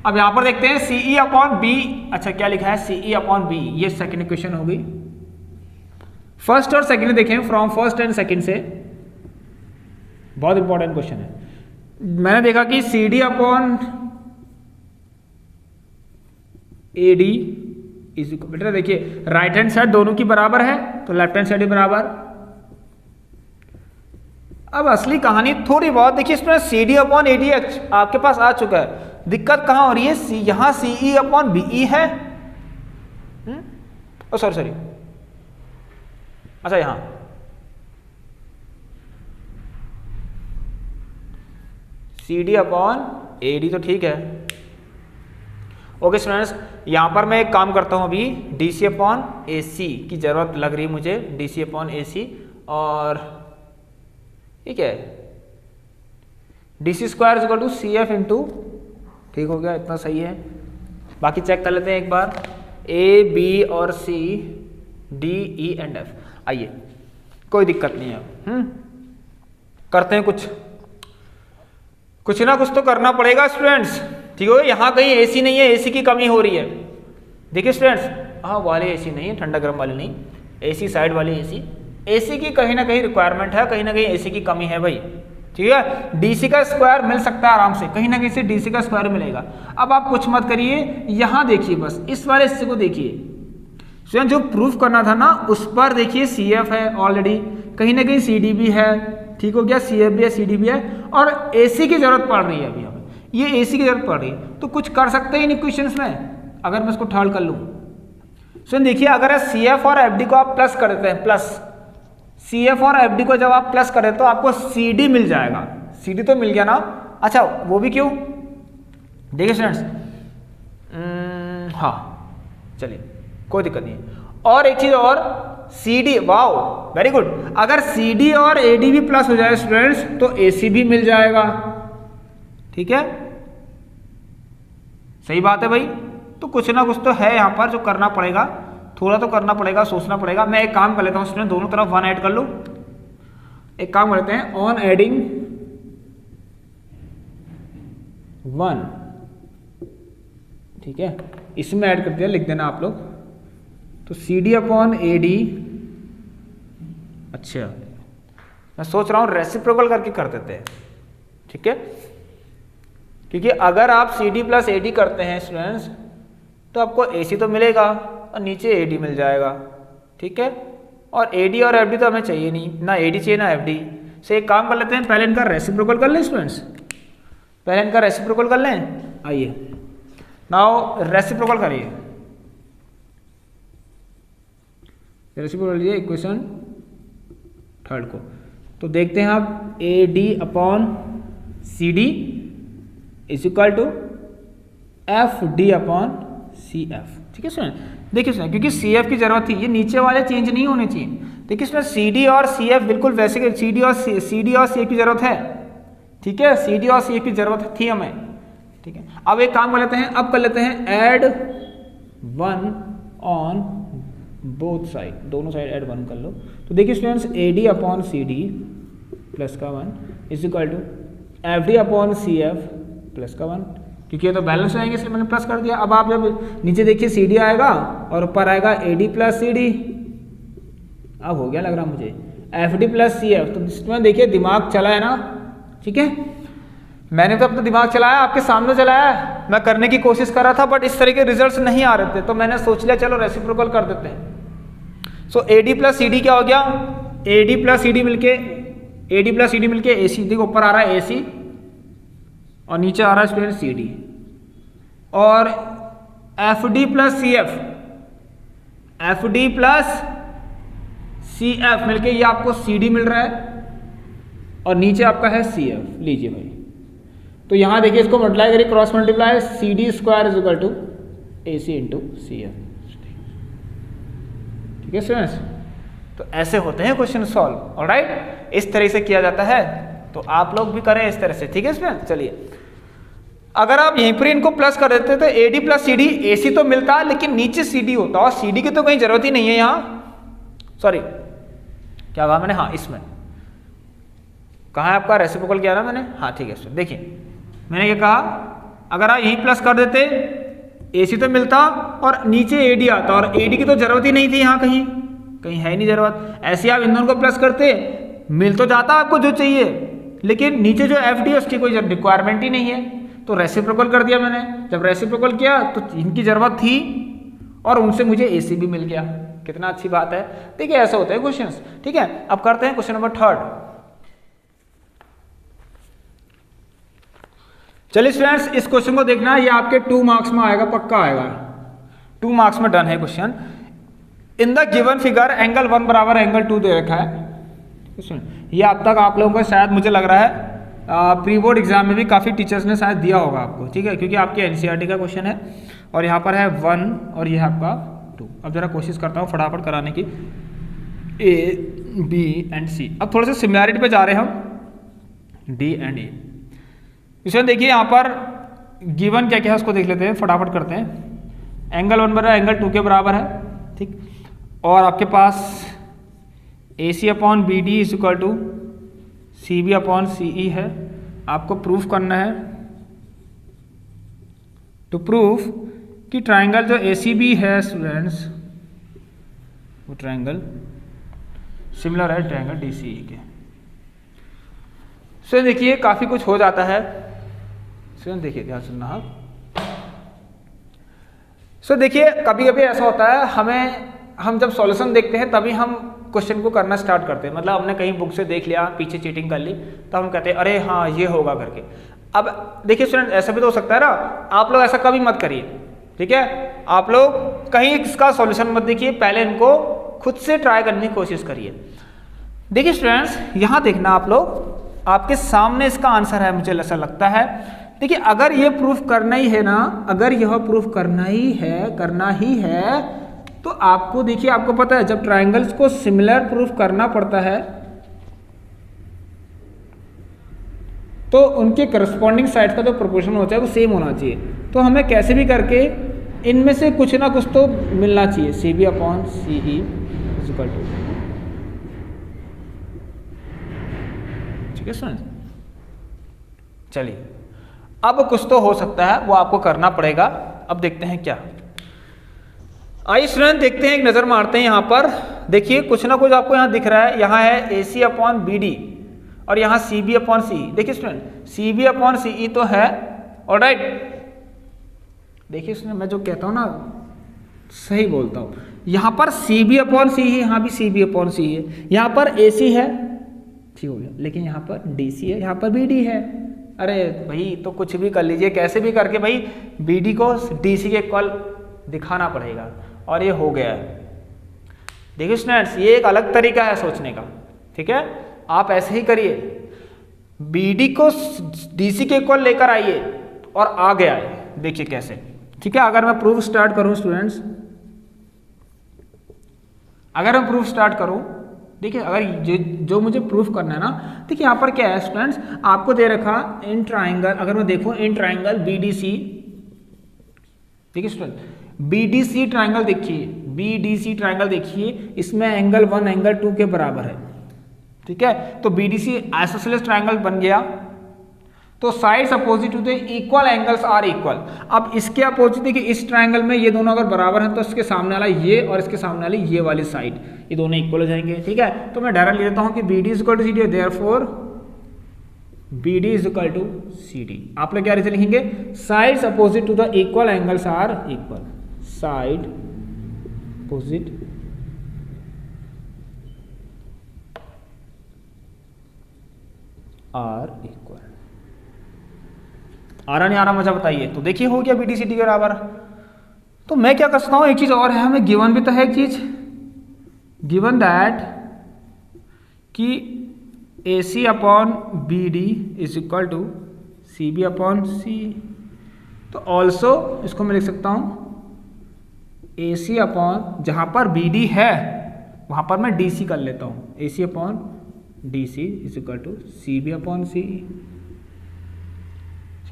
अब यहां पर देखते हैं सी ई अपॉन बी। अच्छा क्या लिखा है, सी ई अपॉन बी, ये सेकंड इक्वेशन होगी। फर्स्ट और सेकंड देखें, फ्रॉम फर्स्ट एंड सेकंड से, बहुत इंपॉर्टेंट क्वेश्चन है। मैंने देखा कि C D upon A D is equal, बेटा देखिए राइट हैंड साइड दोनों की बराबर है, तो लेफ्ट हैंड साइड भी बराबर। अब असली कहानी थोड़ी बहुत देखिए, इसमें C D upon A D आपके पास आ चुका है। दिक्कत कहां हो रही है, यहां सी ई अपॉन बी ई है, सॉरी, अच्छा यहां C D upon A D, तो ठीक है। ओके स्टूडेंट्स, यहां पर मैं एक काम करता हूं अभी, डी सी अपॉन ए सी की जरूरत लग रही है मुझे, डी सी अपॉन ए सी, और ठीक है, D C square equal to C F into, ठीक हो गया, इतना सही है। बाकी चेक कर लेते हैं एक बार, ए बी और सी, डी ई एंड एफ। आइए, कोई दिक्कत नहीं है, करते हैं कुछ ना कुछ तो करना पड़ेगा स्टूडेंट्स, ठीक है, यहाँ कहीं एसी नहीं है, एसी की कमी हो रही है। देखिए स्टूडेंट्स, हाँ वाले एसी नहीं है, ठंडा गर्म वाले नहीं, एसी साइड वाली एसी, एसी की कहीं ना कहीं रिक्वायरमेंट है, कहीं ना कहीं एसी की कमी है भाई। ठीक है, डीसी का स्क्वायर मिल सकता है आराम से, कहीं ना कहीं से डीसी का स्क्वायर मिलेगा। अब आप कुछ मत करिए, यहाँ देखिए बस इस वाले हिस्से को देखिए, जो प्रूफ करना था ना उस पर देखिए CF है ऑलरेडी, कहीं ना कहीं CD भी है, ठीक हो गया, CF भी है, CD भी है, और AC की जरूरत पड़ रही है अभी हमें, ये AC की जरूरत पड़ रही है, तो कुछ कर सकते हैं इन इक्वेशंस में। अगर मैं इसको थर्ड कर लूँ, देखिए अगर CF और FD को आप प्लस कर देते हैं, प्लस CF और FD को जब आप प्लस करें तो आपको CD मिल जाएगा। CD तो मिल गया ना, अच्छा वो भी क्यों, देखिए स्टूडेंट्स, हाँ चलिए कोई दिक्कत नहीं। और एक चीज और, CD, वाओ वेरी गुड, अगर CD और AD भी प्लस हो जाए स्टूडेंट्स तो AC भी मिल जाएगा। ठीक है, सही बात है भाई। तो कुछ ना कुछ तो है यहाँ पर जो करना पड़ेगा, थोड़ा तो करना पड़ेगा, सोचना पड़ेगा। मैं एक काम कर लेता हूँ स्टूडेंट, दोनों तरफ 1 ऐड कर लो। एक काम करते हैं, ऑन एडिंग 1, ठीक है, इसमें ऐड कर दिया, लिख देना आप लोग। तो CD अपॉन AD, अच्छा मैं सोच रहा हूँ रेसिप्रोकल करके कर देते हैं, ठीक है, क्योंकि अगर आप CD प्लस AD करते हैं स्टूडेंट्स तो आपको AC तो मिलेगा और नीचे AD मिल जाएगा। ठीक है, और AD और FD तो हमें चाहिए नहीं, ना AD चाहिए ना FD। से एक काम कर लेते हैं, पहले इनका रेसिप्रोकल कर लें स्टूडेंट्स, पहले इनका रेसिप्रोकल कर लें। आइए नाउ रेसिप्रोकल करिए, रेसिप्रोकल लीजिए इक्वेशन थर्ड को। तो देखते हैं आप, AD upon CD is equal to FD upon CF। ठीक है स्टूडेंट, देखिए स्टूडेंट, क्योंकि CF की जरूरत थी, ये नीचे वाले चेंज नहीं होने चाहिए। देखिए स्टूडेंट, CD और CF बिल्कुल वैसे के CD और CF की जरूरत है। ठीक है, CD और CF की जरूरत थी हमें। ठीक है, अब एक काम कर लेते हैं, अब कर लेते हैं ऐड 1 ऑन बोथ साइड, दोनों साइड ऐड 1 कर लो। तो देखिए स्टूडेंट्स, AD अपॉन CD प्लस का 1 is equal to FD upon CF plus का 1, क्योंकि ये तो बैलेंस हो जाएंगे इसलिए मैंने प्लस कर दिया। अब आप जब नीचे देखिए CD आएगा और ऊपर आएगा AD प्लस CD, अब हो गया लग रहा मुझे FD प्लस CF। तो इसमें देखिए दिमाग चला है ना, ठीक है, मैंने तो अपना दिमाग चलाया, आपके सामने चलाया, मैं करने की कोशिश कर रहा था, बट इस तरह के रिजल्ट्स नहीं आ रहे थे, तो मैंने सोच लिया चलो रेसिप्रोकल कर देते हैं। सो AD प्लस CD क्या हो गया, AD प्लस CD मिलके AC, देखो ऊपर आ रहा है AC और नीचे आ रहा है स्टूडेंट CD, और FD प्लस CF मिलके ये आपको CD मिल रहा है, और नीचे आपका है CF। लीजिए भाई, तो यहां देखिए इसको मल्टीप्लाई करिए, cross multiply, CD square is equal to AC into CF। ठीक है स्टूडेंट्स, तो ऐसे होते हैं क्वेश्चन सॉल्व। ऑलराइट, इस तरह से किया जाता है, तो आप लोग भी करें इस तरह से। ठीक है स्टूडेंट, चलिए अगर आप यहीं पर इनको प्लस कर देते तो AD प्लस CD, AC तो मिलता लेकिन नीचे CD होता, और CD की तो कहीं जरूरत ही नहीं है यहाँ। सॉरी क्या कहा मैंने, हाँ इसमें कहाँ है आपका रेसिप्रोकल किया ना मैंने, हाँ ठीक है स्टूडेंट। देखिए मैंने क्या कहा, अगर आप यहीं प्लस कर देते AC तो मिलता और नीचे AD आता, और AD की तो जरूरत ही नहीं थी यहाँ, कहीं है नहीं जरूरत। ऐसे आप इन दोनों को प्लस करते, मिल तो जाता आपको जो चाहिए, लेकिन नीचे जो FD है उसकी कोई रिक्वायरमेंट ही नहीं है, तो रेसिप्रोकल कर दिया मैंने। जब रेसिप्रोकल किया तो इनकी जरूरत थी और उनसे मुझे AC भी मिल गया। कितना अच्छी बात है। देखिए ऐसा होता है क्वेश्चंस। ठीक है, अब करते हैं क्वेश्चन नंबर 3। चलिए स्टूडेंट्स, इस क्वेश्चन को देखना, ये आपके 2 मार्क्स में आएगा, पक्का आएगा, 2 मार्क्स में डन है question. In the given figure angle 1 बराबर एंगल 2 दे रखा है। ये अब तक आप लोगों को शायद मुझे लग रहा है प्री बोर्ड एग्जाम में भी काफ़ी टीचर्स ने शायद दिया होगा आपको। ठीक है, क्योंकि आपके NCERT का क्वेश्चन है, और यहाँ पर है 1 और ये है आपका 2। अब जरा कोशिश करता हूँ फटाफट कराने की। A, B and C। अब थोड़ा सा सिमिलैरिटी पे जा रहे हैं हम, D एंड E। इसमें देखिए यहाँ पर गिवन क्या क्या है उसको देख लेते हैं, फटाफट करते हैं। एंगल 1 बराबर एंगल 2 के बराबर है, ठीक, और आपके पास AC upon BD is equal to CB upon CE है। आपको प्रूफ करना है टू प्रूव कि ट्राइंगल जो ACB है स्टूडेंट्स, वो ट्राइंगल सिमिलर है ट्राइंगल DCE के। सो देखिए काफ़ी कुछ हो जाता है। सो देखिए ध्यान सुनना। सो देखिए कभी कभी ऐसा होता है, हम जब सॉल्यूशन देखते हैं तभी हम क्वेश्चन को करना स्टार्ट करते हैं। मतलब हमने कहीं बुक से देख लिया, पीछे चीटिंग कर ली, तो हम कहते हैं अरे हाँ ये होगा करके। अब देखिए स्टूडेंट ऐसा भी तो हो सकता है ना, आप लोग ऐसा कभी मत करिए, ठीक है। आप लोग कहीं इसका सॉल्यूशन मत देखिए, पहले इनको खुद से ट्राई करने की कोशिश करिए। देखिए स्टूडेंट्स यहाँ देखना, आप लोग आपके सामने इसका आंसर है, मुझे ऐसा लगता है। देखिए अगर ये प्रूफ करना ही है ना, अगर यह प्रूफ करना ही है तो आपको देखिए, आपको पता है जब ट्राइंगल्स को सिमिलर प्रूफ करना पड़ता है तो उनके करस्पॉन्डिंग साइड का जो प्रोपोर्शन होता है वो सेम होना चाहिए। तो हमें कैसे भी करके इनमें से कुछ ना कुछ तो मिलना चाहिए। CB/CE इक्वल टू, ठीक है स्टूडेंट। चलिए अब कुछ तो हो सकता है, वो आपको करना पड़ेगा। अब देखते हैं क्या। आइए स्टूडेंट देखते हैं, एक नज़र मारते हैं यहाँ पर। देखिए कुछ ना कुछ आपको यहाँ दिख रहा है, यहाँ है AC/BD और यहाँ CB/CE। देखिए स्टूडेंट CB/CE तो है, ऑलराइट। देखिए स्टूडेंट मैं जो कहता हूँ ना सही बोलता हूँ। यहाँ पर CB/CE है, यहाँ भी CB/CE है, यहाँ पर AC है, ठीक हो गया, लेकिन यहाँ पर DC है, यहाँ पर BD है। अरे भाई तो कुछ भी कर लीजिए, कैसे भी करके भाई BD को DC के इक्वल दिखाना पड़ेगा, और ये हो गया है। देखिए स्टूडेंट्स ये एक अलग तरीका है सोचने का, ठीक है। आप ऐसे ही करिए, BD को DC के इक्वल लेकर आइए और आ गया है। देखिए कैसे, ठीक है। अगर मैं प्रूफ स्टार्ट करूं स्टूडेंट्स, अगर मैं प्रूफ स्टार्ट करूं, देखिए अगर जो मुझे प्रूफ करना है ना, देखिए यहाँ पर क्या है स्टूडेंट्स, आपको दे रखा इन ट्राइंगल, अगर मैं देखूं इन ट्राइंगल BDC, ठीक है स्टूडेंट, BDC ट्राइंगल देखिए, BDC ट्राइंगल देखिए, इसमें एंगल 1 एंगल 2 के बराबर है, ठीक है। तो BDC आइसोसेलेस ट्राइंगल बन गया। तो sides opposite to the equal angles are equal. अब इसके अपोजिट देखिए, इस ट्राइंगल में ये दोनों अगर बराबर हैं तो इसके सामने वाला ये और इसके सामने वाली ये वाली साइड, ये दोनों इक्वल हो जाएंगे, ठीक है। तो मैं डायरेक्ट ले लेता हूं कि BD is equal to CD, therefore BD is equal to CD। आप लोग क्या रीजन लिखेंगे, sides opposite to the equal angles are equal, side opposite are equal. आ रहा नहीं आ रहा मुझे बताइए। तो देखिए हो गया BD/CD के बराबर। तो मैं क्या कर सकता हूँ, एक चीज और है, हमें गिवन भी तो है एक चीज, गिवन दैट कि AC/BD is equal to CB/CE। तो ऑल्सो इसको मैं लिख सकता हूँ AC अपॉन, जहां पर BD है वहां पर मैं DC कर लेता हूँ, AC/DC is equal to CB/CE।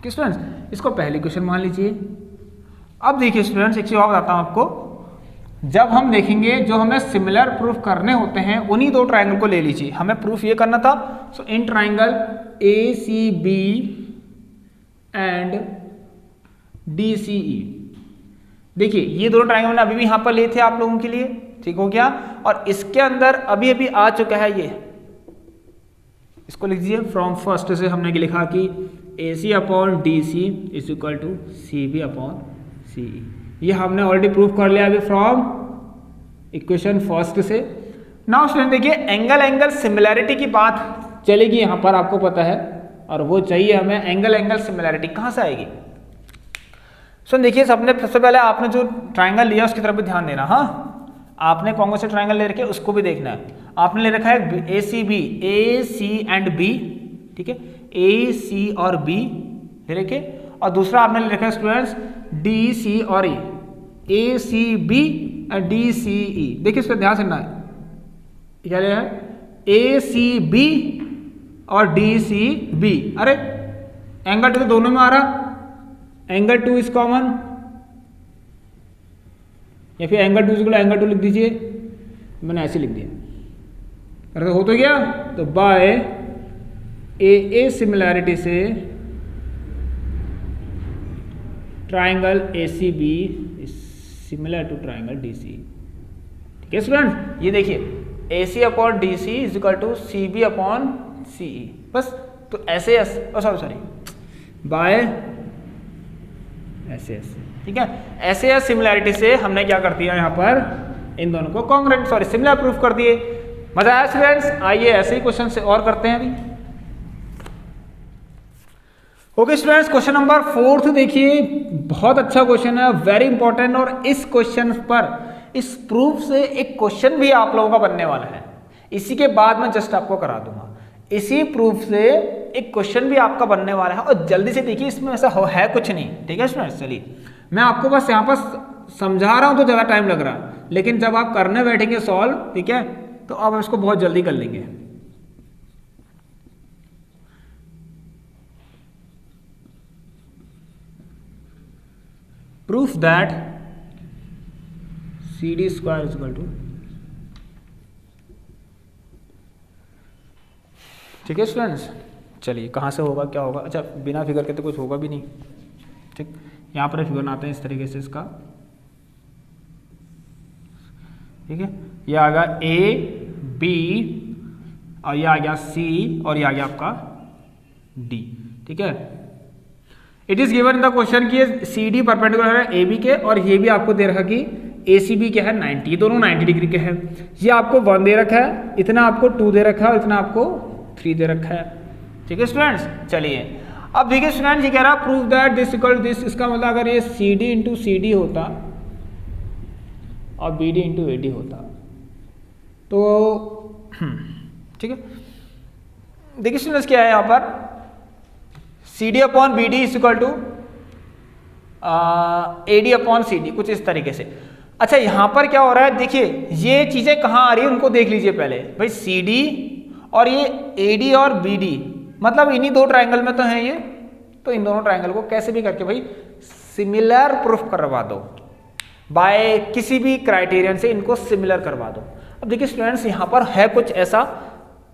Students इसको पहली क्वेश्चन मान लीजिए। अब देखिए स्टूडेंट्स एक चीज और बताता हूं आपको, जब हम देखेंगे जो हमें सिमिलर प्रूफ करने होते हैं उन्हीं दो ट्राइंगल को ले लीजिए। हमें प्रूफ ये करना था, so in triangle ACB and DCE। देखिए ये दोनों ट्राइंगल मैंने अभी भी यहां पर लिए थे आप लोगों के लिए, ठीक हो गया। और इसके अंदर अभी अभी आ चुका है ये, इसको लिख दीजिए फ्रॉम फर्स्ट से हमने लिखा कि AC/DC is equal to CB/CE। ये हमने ऑलरेडी प्रूव कर लिया अभी फ्रॉम इक्वेशन फर्स्ट से। नाउ स्टूडेंट देखिए एंगल सिमिलैरिटी की बात चलेगी यहां पर, आपको पता है, और वो चाहिए हमें एंगल सिमिलैरिटी कहां से आएगी। सो देखिए सबसे पहले आपने जो ट्राइंगल लिया उसकी तरफ भी ध्यान देना। हाँ आपने कौन कौन से ट्राइंगल ले रखे उसको भी देखना है। आपने ले रखा है ACB, AC एंड B, ठीक है, AC और B ले रखे, और दूसरा आपने ले रखा है स्टूडेंट्स DC और E, ACB और DCE। देखिए इस पर ध्यान देना है, क्या ले रहा है ACB और DCB। अरे एंगल 2 तो दोनों में आ रहा, एंगल 2 इज कॉमन, या फिर एंगल 2 एंगल 2 लिख दीजिए, मैंने ऐसे लिख दिया। अरे हो तो गया, तो बाय AA सिमिलैरिटी से triangle ACB similar to triangle DC। ठीक है स्टूडेंट, ये देखिए AC upon DC is equal to CB upon CE, बस। तो ऐसे सॉरी बाय ऐसे, ठीक है, ऐसे सिमिलैरिटी से हमने क्या कर दिया यहाँ पर, इन दोनों को कॉन्ग्रुएंट सॉरी सिमिलर प्रूफ कर दिए। मजा आया स्टूडेंट्स? आइए ऐसे ही क्वेश्चन से और करते हैं अभी। ओके स्टूडेंट्स, क्वेश्चन नंबर 4 देखिए, बहुत अच्छा क्वेश्चन है, वेरी इंपॉर्टेंट। और इस क्वेश्चन पर, इस प्रूफ से एक क्वेश्चन भी आप लोगों का बनने वाला है, इसी के बाद मैं जस्ट आपको करा दूंगा। इसी प्रूफ से एक क्वेश्चन भी आपका बनने वाला है, और जल्दी से देखिए, इसमें ऐसा है कुछ नहीं। ठीक है स्टूडेंट्स, चलिए मैं आपको बस यहाँ पर समझा रहा हूँ तो ज़्यादा टाइम लग रहा है, लेकिन जब आप करने बैठेंगे सॉल्व, ठीक है, तो आप इसको बहुत जल्दी कर लेंगे। Proof that CD square is equal to, ठीक है स्टूडेंट्स, चलिए कहाँ से होगा, क्या होगा? अच्छा, बिना फिगर के तो कुछ होगा भी नहीं। ठीक, यहाँ पर फिगर आते हैं इस तरीके से इसका, ठीक है, ये आ गया A B और ये आ गया C और ये आ गया आपका D। ठीक है, it is given in the question कि CD परपेंडिकुलर है AB के, और ये भी आपको दे रखा कि ACB क्या है 90, ये दोनों 90 डिग्री के हैं। ये आपको 1 दे रखा है, इतना आपको 2 दे रखा है और इतना आपको 3 दे रखा है। ठीक है स्टूडेंट्स, चलिए अब देखिए स्टूडेंट्स, ये कह रहा है prove that this equal this, इसका मतलब अगर ये CD इंटू CD होता और BD इंटू AD होता तो ठीक है, देखिए स्टूडेंट्स क्या है यहाँ पर, CD upon BD is equal to AD upon CD, कुछ इस तरीके से। अच्छा, यहाँ पर क्या हो रहा है, देखिए ये चीजें कहाँ आ रही है उनको देख लीजिए पहले भाई। CD और ये AD और BD, मतलब इन्हीं दो ट्राइंगल में तो है ये, तो इन दोनों ट्राइंगल को कैसे भी करके भाई सिमिलर प्रूफ करवा दो, बाय किसी भी क्राइटेरियन से इनको सिमिलर करवा दो। अब देखिए स्टूडेंट्स, यहाँ पर है कुछ ऐसा,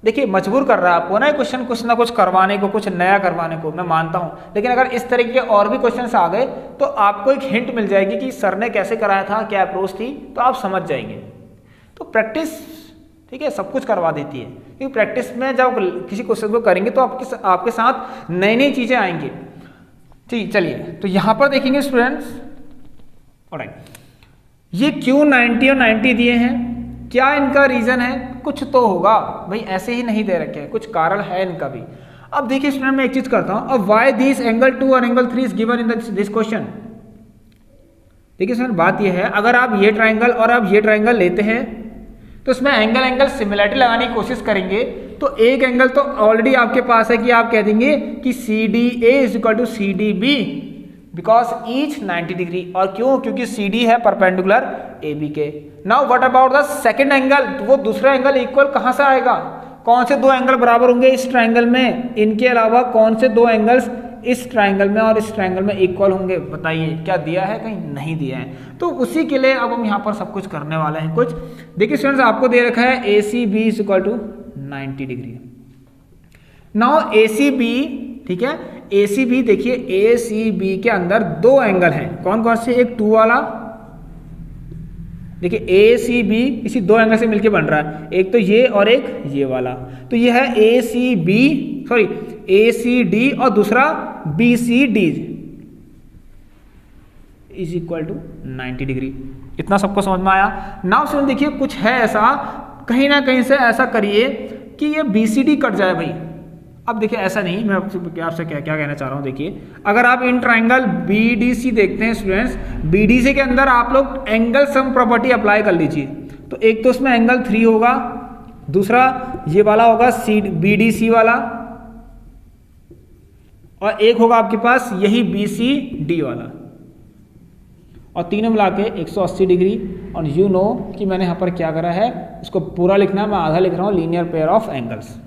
देखिए मजबूर कर रहा है आपको ना क्वेश्चन कुछ ना कुछ करवाने को, कुछ नया करवाने को, मैं मानता हूँ, लेकिन अगर इस तरीके के और भी क्वेश्चंस आ गए तो आपको एक हिंट मिल जाएगी कि सर ने कैसे कराया था, क्या अप्रोच थी, तो आप समझ जाएंगे। तो प्रैक्टिस, ठीक है, सब कुछ करवा देती है, क्योंकि प्रैक्टिस में जब किसी क्वेश्चन को करेंगे तो आपके साथ नई नई चीजें आएंगी। ठीक, चलिए तो यहाँ पर देखेंगे स्टूडेंट्स, ऑलराइट, ये क्यों 90 और 90 दिए हैं, क्या इनका रीजन है? कुछ तो होगा भाई, ऐसे ही नहीं दे रखे हैं, कुछ कारण है इनका भी। अब देखिए स्टूडेंट, मैं एक चीज करता हूं, अब वाई दिस एंगल 2 और angle 3 is given in this question. देखिए स्टूडेंट, बात यह है, अगर आप ये ट्राइंगल और आप ये ट्राइंगल लेते हैं तो इसमें एंगल सिमिलरिटी लगाने की कोशिश करेंगे, तो एक एंगल तो ऑलरेडी आपके पास है कि आप कह देंगे कि CDA is equal to CDB because each 90 degree, और क्यों? क्योंकि CD है परपेंडिकुलर AB के। Now what about the second angle, तो वो दूसरा एंगल इक्वल कहां से आएगा? कौन से दो एंगल बराबर होंगे इस ट्राइंगल में? इनके अलावा कौन से दो एंगल्स इस ट्राइंगल में और इस ट्राइंगल में इक्वल होंगे? बताइए, क्या दिया है? कहीं नहीं दिया है। तो उसी के लिए अब हम यहाँ पर सब कुछ करने वाले हैं। कुछ देखिए स्टूडेंट्स, आपको दे रखा है ACB is equal to 90 degree. Now ACB, ठीक है, ACB देखिए, ACB के अंदर दो एंगल हैं, कौन कौन से? एक 2 वाला, देखिए ACB इसी दो एंगल से मिलके बन रहा है, एक तो ये और एक ये वाला, तो ये है ACD और दूसरा BCD is equal to 90 degree. इतना सबको समझ में आया? नाउ सुन, देखिए कुछ है ऐसा, कहीं ना कहीं से ऐसा करिए कि ये BCD कट जाए भाई। अब देखिए ऐसा नहीं, मैं आपसे क्या कहना चाह रहा हूँ, देखिए अगर आप इन ट्राइंगल BDC देखते हैं स्टूडेंट्स, BDC के अंदर आप लोग एंगल सम प्रॉपर्टी अप्लाई कर लीजिए, तो एक तो उसमें एंगल 3 होगा, दूसरा ये वाला होगा BDC वाला, और एक होगा आपके पास यही BCD वाला, और तीनों मिला के 180 डिग्री। और यू नो कि मैंने यहाँ पर क्या करा है, इसको पूरा लिखना, मैं आधा लिख रहा हूँ, लीनियर पेयर ऑफ एंगल्स।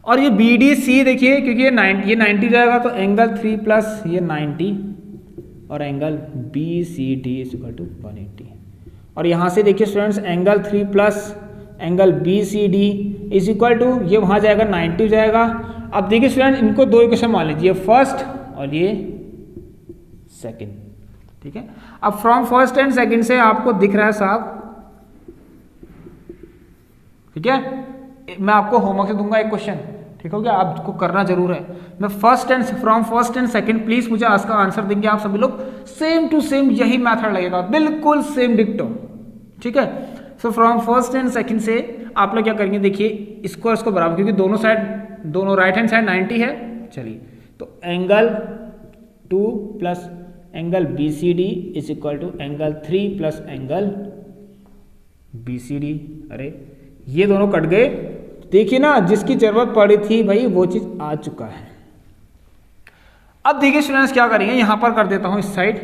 और ये BDC देखिए, क्योंकि ये 90 जाएगा, तो एंगल 3 प्लस ये 90 और angle BCD is equal to 180। और यहाँ से देखिए स्टूडेंट्स, angle 3 plus angle BCD is equal to, ये वहाँ जाएगा 90 जाएगा। अब देखिए स्टूडेंट, इनको दो इक्वेशन मान लीजिए, फर्स्ट और ये सेकेंड। ठीक है, अब फ्रॉम फर्स्ट एंड सेकेंड से आपको दिख रहा है साहब, ठीक है, मैं आपको होमवर्क से दूंगा एक क्वेश्चन, ठीक हो गया, आपको करना जरूर है। मैं from first and second please मुझे इसका आंसर देंगे आप सभी लोग, सेम टू सेम यही मेथड लगेगा, बिल्कुल सेम डिक्टो। ठीक है, सो फ्रॉम फर्स्ट एंड सेकंड से आप लोग क्या करेंगे, देखिए इसको बराबर, क्योंकि दोनों राइट हैंड साइड 90 है। चलिए, तो angle 2 plus angle BCD is equal to angle 3 plus angle BCD। अरे ये दोनों कट गए, देखिए ना, जिसकी जरूरत पड़ी थी भाई वो चीज आ चुका है। अब देखिए स्टूडेंट्स क्या करेंगे, यहां पर कर देता हूं इस साइड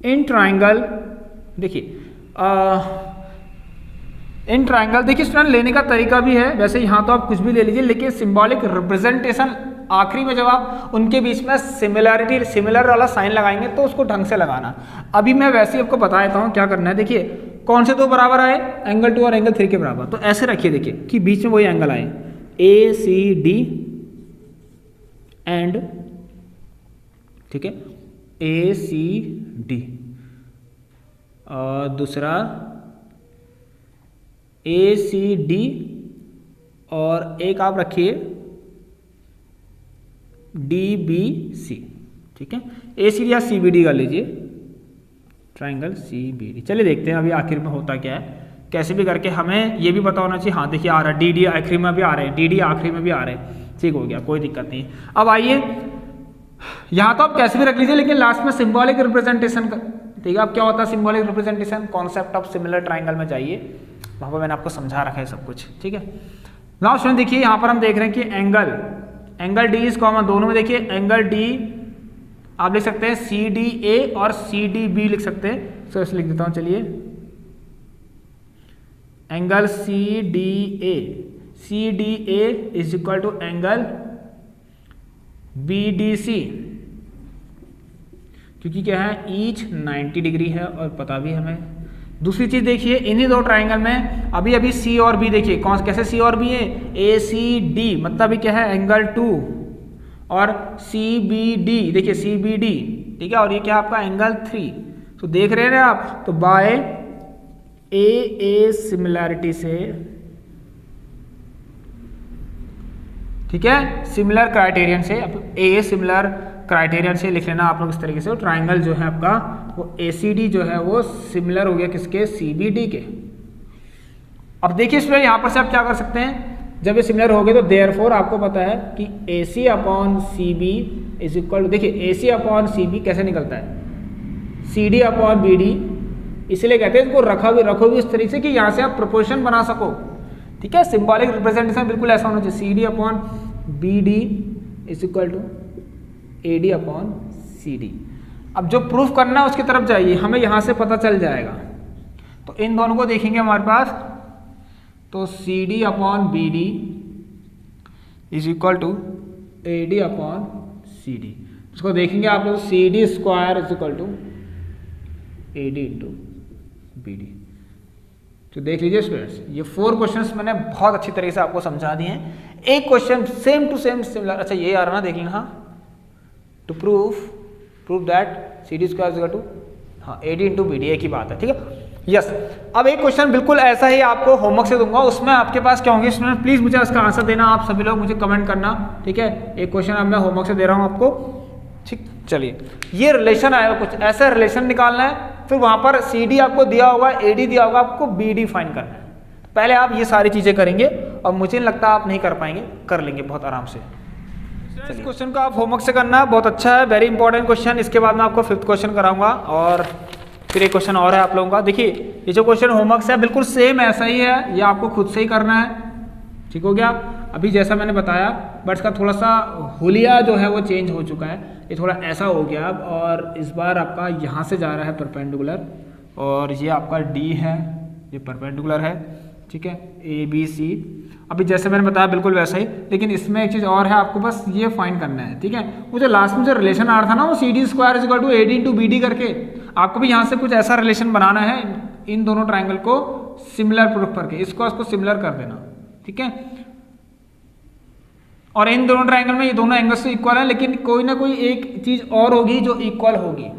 इन ट्राइंगल। देखिए इन ट्राइंगल, देखिए स्टूडेंट लेने का तरीका भी है, वैसे यहां तो आप कुछ भी ले लीजिए, लेकिन सिंबॉलिक रिप्रेजेंटेशन आखिरी में जब आप उनके बीच में सिमिलर वाला साइन लगाएंगे तो उसको ढंग से लगाना। अभी मैं वैसे ही आपको बता देता हूं क्या करना है। देखिए कौन से दो बराबर आए, एंगल 2 और एंगल 3 के बराबर, तो ऐसे रखिए, देखिए कि बीच में वही एंगल आए ACD एंड, ठीक है, ACD, और दूसरा ACD, और एक आप रखिए DBC। ठीक है, ACD या CBD कर लीजिए, ट्राइंगल CBD। चलिए देखते हैं अभी आखिर में होता क्या है, कैसे भी करके हमें ये भी पता होना चाहिए। हाँ देखिए आ रहा है, DD आखिरी में भी आ रहे हैं, DD आखिरी में भी आ रहे हैं, ठीक हो गया, कोई दिक्कत नहीं। अब आइए यहाँ तो आप कैसे भी रख लीजिए, लेकिन लास्ट में सिंबॉलिक रिप्रेजेंटेशन का, ठीक है, अब क्या होता है symbolic representation, concept of similar triangle में जाइए, वहाँ पर मैंने आपको समझा रखा है सब कुछ। ठीक है, नाउ स्टूडेंट देखिए यहाँ पर हम देख रहे हैं कि एंगल D इज कॉमन, दोनों में देखिए एंगल D आप लिख सकते हैं CDA और CDB लिख सकते हैं। सो इसे लिख देता हूं, चलिए angle CDA is equal to angle BDC, क्योंकि क्या है ईच 90 डिग्री है और पता भी हमें। दूसरी चीज देखिए इन्हीं दो ट्राइंगल में अभी C और B, देखिए कौन कैसे C और B है, ACD मतलब क्या है एंगल 2, और CBD, देखिए CBD, ठीक है, और ये क्या है आपका एंगल 3। तो देख रहे हैं ना आप, तो बाय AA सिमिलैरिटी से, ठीक है, सिमिलर क्राइटेरियन से, AA सिमिलर क्राइटेरियन से लिख लेना आप लोग इस तरीके से। ट्राइंगल जो है आपका वो ACD जो है वो सिमिलर हो गया किसके, CBD के। अब देखिए स्टूडेंट यहाँ पर से आप क्या कर सकते हैं, जब ये सिमिलर हो गए तो देयरफॉर आपको पता है कि AC upon CB is equal to, देखिए AC अपॉन CB कैसे निकलता है, CD अपॉन BD, इसलिए कहते हैं इसको रखो भी इस तरीके से कि यहाँ से आप प्रोपोर्शन बना सको। ठीक है, सिंबॉलिक रिप्रेजेंटेशन बिल्कुल ऐसा होना चाहिए, CD upon BD is equal to AD upon CD। अब जो प्रूफ करना है उसकी तरफ जाइए, हमें यहाँ से पता चल जाएगा। तो इन दोनों को देखेंगे हमारे पास, तो CD upon BD is equal to AD upon CD। इसको देखेंगे आप लोग, CD square is equal to AD into BD। तो देख लीजिए स्टूडेंट्स, ये 4 क्वेश्चंस मैंने बहुत अच्छी तरीके से आपको समझा दिए हैं। एक question same to same similar, अच्छा ये आ रहा ना, देख लेना, हाँ, to prove that CD square is equal to, हाँ, AD इंटू BD, एक ही बात है। ठीक है, यस। अब एक क्वेश्चन बिल्कुल ऐसा ही आपको होमवर्क से दूंगा, उसमें आपके पास क्या होंगे स्टूडेंट, प्लीज मुझे इसका आंसर देना, आप सभी लोग मुझे कमेंट करना। ठीक है, एक क्वेश्चन अब मैं होमवर्क से दे रहा हूं आपको। ठीक, चलिए ये रिलेशन आएगा, कुछ ऐसा रिलेशन निकालना है, फिर वहां पर CD आपको दिया होगा, AD दिया होगा, आपको BD फाइंड करना है। पहले आप ये सारी चीजें करेंगे और मुझे नहीं लगता आप नहीं कर पाएंगे, कर लेंगे बहुत आराम से। इस क्वेश्चन को आप होमवर्क से करना, बहुत अच्छा है, वेरी इंपॉर्टेंट क्वेश्चन। इसके बाद मैं आपको 5th क्वेश्चन कराऊंगा और फिर एक क्वेश्चन और है आप लोगों का। देखिए ये जो क्वेश्चन होमवर्क से है बिल्कुल सेम ऐसा ही है, ये आपको खुद से ही करना है। ठीक हो गया, अभी जैसा मैंने बताया, बट इसका थोड़ा सा हुलिया जो है वो चेंज हो चुका है, ये थोड़ा ऐसा हो गया अब, और इस बार आपका यहाँ से जा रहा है परपेंडिकुलर, और ये आपका D है, ये परपेंडिकुलर है। ठीक है, ABC, अभी जैसे मैंने बताया बिल्कुल वैसा ही, लेकिन इसमें एक चीज़ और है, आपको बस ये फाइंड करना है। ठीक है, वो जो लास्ट में जो रिलेशन आ रहा था ना, वो CD square is equal to AD into BD करके, आपको भी यहाँ से कुछ ऐसा रिलेशन बनाना है, इन दोनों ट्राइंगल को सिमिलर प्रूफ करके, इसको सिमिलर कर देना। ठीक है, और इन दोनों ट्राइंगल में ये दोनों एंगल्स इक्वल है, लेकिन कोई ना कोई एक चीज और होगी जो इक्वल होगी,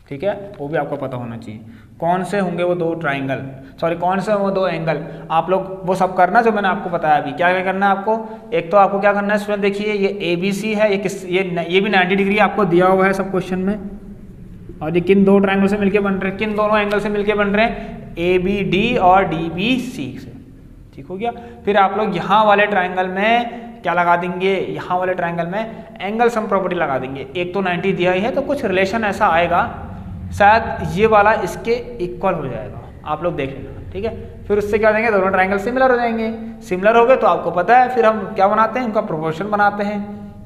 ठीक है, वो भी आपको पता होना चाहिए। कौन से होंगे वो दो ट्राइंगल, सॉरी कौन से वो दो एंगल, आप लोग वो सब करना जो मैंने आपको बताया अभी। क्या क्या करना है आपको, एक तो आपको क्या करना है स्टूडेंट, देखिए ये ABC है, ये भी 90 डिग्री आपको दिया हुआ है सब क्वेश्चन में, और ये किन दो ट्राइंगल से मिलके बन रहे हैं, किन दोनों एंगल से मिलके बन रहे हैं, ABD और DBC से, ठीक हो गया। फिर आप लोग यहाँ वाले ट्राइंगल में क्या लगा देंगे, यहाँ वाले ट्राइंगल में एंगल सम प्रॉपर्टी लगा देंगे। एक तो 90 दिया ही है तो कुछ रिलेशन ऐसा आएगा, शायद ये वाला इसके इक्वल हो जाएगा, आप लोग देख लेना, ठीक है। फिर उससे क्या देंगे, दोनों ट्राइंगल सिमिलर हो जाएंगे, सिमिलर हो गए तो आपको पता है फिर हम क्या बनाते हैं, उनका प्रोपोर्शन बनाते हैं,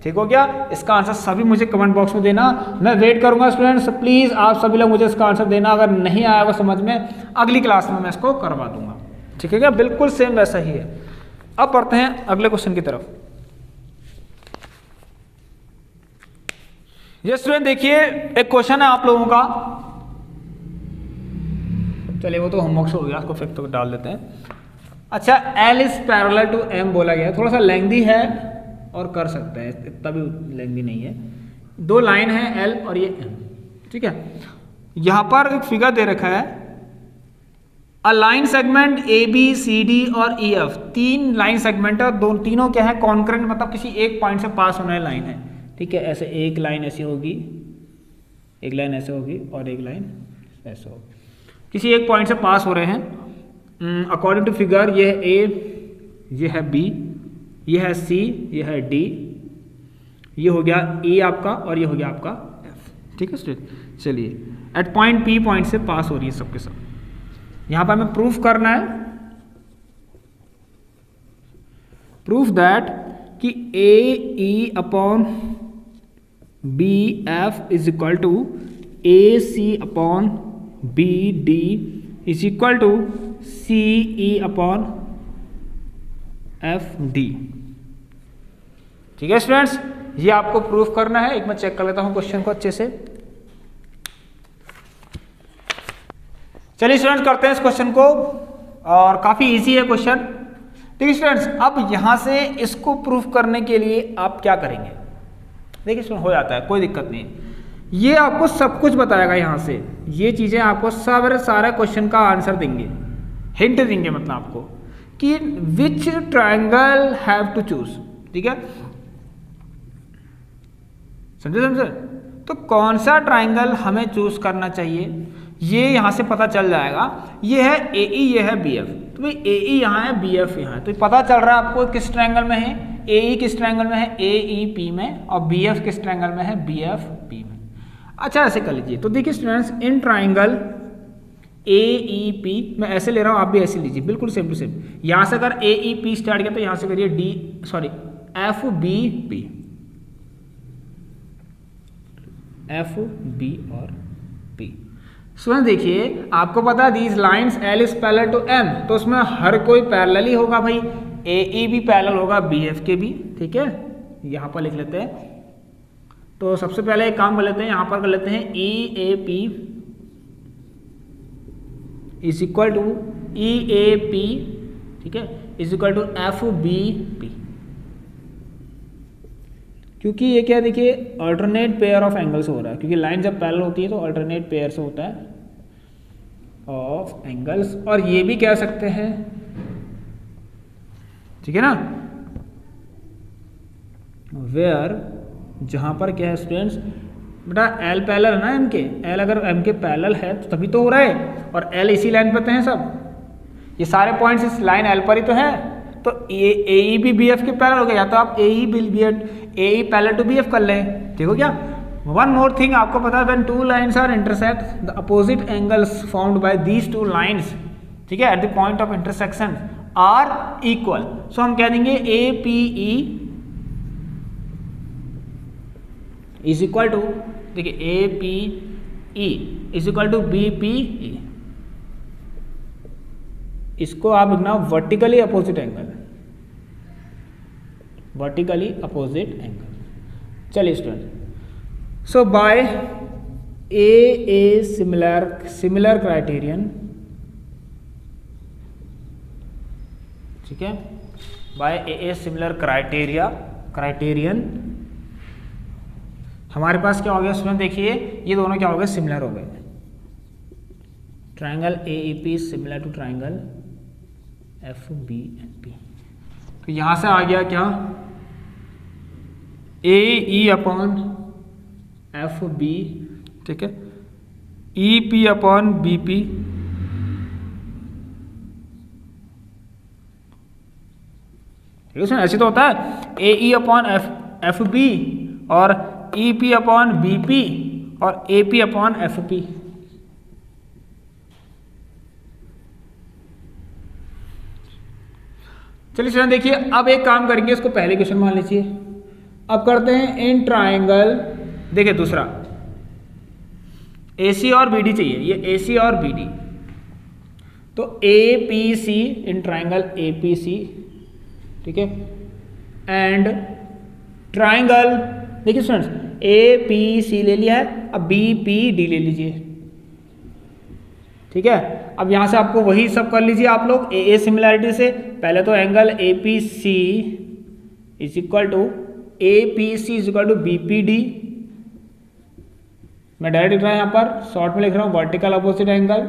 ठीक हो गया। इसका आंसर सभी मुझे कमेंट बॉक्स में देना, मैं वेट करूंगा स्टूडेंट्स, प्लीज आप सभी लोग मुझे इसका आंसर देना। अगर नहीं आया वो समझ में, अगली क्लास में मैं इसको करवा दूंगा, ठीक है क्या, बिल्कुल सेम वैसा ही है। अब पढ़ते हैं अगले क्वेश्चन की तरफ। ये स्टूडेंट देखिए एक क्वेश्चन है आप लोगों का, चलिए वो तो होमवर्क हो गया, उसको फिर तो डाल देते हैं। अच्छा, L is parallel to M बोला गया है, थोड़ा सा लेंथी है और कर सकते हैं, इतना भी लेंथी नहीं है। दो लाइन है L और ये M, ठीक है। यहां पर एक फिगर दे रखा है, अ लाइन सेगमेंट ABCD और EF, तीन लाइन सेगमेंट है, दो तीनों क्या है, कॉन्करेंट, मतलब किसी एक पॉइंट से पास होने वाली लाइन है, ठीक है। ऐसे एक लाइन ऐसी होगी, एक लाइन ऐसे होगी और एक लाइन ऐसे होगी, किसी एक पॉइंट से पास हो रहे हैं। अकॉर्डिंग टू फिगर ये है A, ये है B, ये है C, ये है D, ये हो गया E आपका और ये हो गया आपका F, ठीक है स्टूडेंट। चलिए एट पॉइंट P, पॉइंट से पास हो रही है सबके सब। यहां पर हमें प्रूफ करना है, प्रूफ दैट कि AE upon BF is equal to AC upon BD is equal to CE upon FD, ठीक है स्टूडेंट्स, ये आपको प्रूफ करना है। एक मैं चेक कर लेता हूं क्वेश्चन को अच्छे से। चलिए स्टूडेंट्स करते हैं इस क्वेश्चन को, और काफी इजी है क्वेश्चन, ठीक है स्टूडेंट्स। अब यहां से इसको प्रूफ करने के लिए आप क्या करेंगे, देखिए स्टूडेंट हो जाता है, कोई दिक्कत नहीं, ये आपको सब कुछ बताएगा यहां से, ये चीजें आपको सारे क्वेश्चन का आंसर देंगे, हिंट देंगे मतलब आपको कि which triangle have to choose, ठीक है, समझे। तो कौन सा ट्राइंगल हमें चूज करना चाहिए ये यहां से पता चल जाएगा। ये है AE, ये है BF, तो भाई AE यहाँ है, BF यहाँ है, तो पता चल रहा है आपको किस ट्राइंगल में है, AE किस ट्राइंगल में है, AEP में, और BF किस ट्राइंगल में है, BFP में। अच्छा ऐसे कर लीजिए, तो देखिए स्टूडेंट्स इन ट्राइंगल AEP, मैं ऐसे ले रहा हूं, आप भी ऐसे लीजिए, बिल्कुल सेम टू सेम। यहां से अगर AEP स्टार्ट किया तो यहां से करिए FBP, FB और P। स्टूडेंट देखिए आपको पता है these lines L is parallel to M, तो उसमें हर कोई पैरेलल ही होगा भाई, AE भी पैरेलल होगा BF के भी, ठीक है। यहां पर लिख लेते हैं, तो सबसे पहले एक काम कर लेते हैं, यहां पर कर लेते हैं EAP is equal to EAP, ठीक है, इज इक्वल टू FBP, क्योंकि ये क्या देखिए अल्टरनेट पेयर ऑफ एंगल से हो रहा है, क्योंकि लाइन जब पैरेलल होती है तो अल्टरनेट पेयर से होता है ऑफ एंगल्स, और ये भी कह सकते हैं, ठीक है ना, वेयर, जहां पर क्या है स्टूडेंट्स, बेटा L पैरेलल है ना M के, L अगर M के पैरेलल है तो तभी तो हो रहा है, और L इसी लाइन पर तो हैं सब, ये सारे पॉइंट्स इस लाइन L पर ही तो है, तो AE भी BF के पैरेलल हो गया, या तो आप AE पैरेलल टू BF कर लें, ठीक हो क्या। वन मोर थिंग आपको पता है, when two lines are intersect the opposite angles found by these two lines, ठीक है, at the point of intersection are equal, so हम कह देंगे APE इज इक्वल टू, देखिए APE is equal to BPE, इसको आप लिखना vertically opposite angle, vertically opposite angle. चलिए student, so by a similar criterion, ठीक है, बाय ए सिमिलर क्राइटेरियन। हमारे पास क्या हो गया स्टूडेंट, देखिए ये दोनों क्या हो गए, सिमिलर हो गए। Triangle AEP similar to triangle FBNP। तो यहां से आ गया क्या, AE/FB, ठीक है, EP/BP, ठीक है सर, ऐसे तो होता है AE/FB और EP/BP और AP/FP। चलिए स्टूडेंट देखिए, अब एक काम करेंगे, इसको पहले क्वेश्चन मान लीजिए। अब करते हैं इन ट्राइंगल, देखिए दूसरा AC और BD चाहिए, ये AC और BD, तो APC इन ट्राइंगल APC, ठीक है, एंड ट्राइंगल, देखिए स्टूडेंट्स APC ले लिया है, अब BPD ले लीजिए, ठीक है। अब यहां से आपको वही सब कर लीजिए आप लोग AA सिमिलैरिटी से। पहले तो angle APC is equal to BPD, मैं डायरेक्ट लिख रहा हूं, यहां पर शॉर्ट में लिख रहा हूं वर्टिकल अपोजिट एंगल।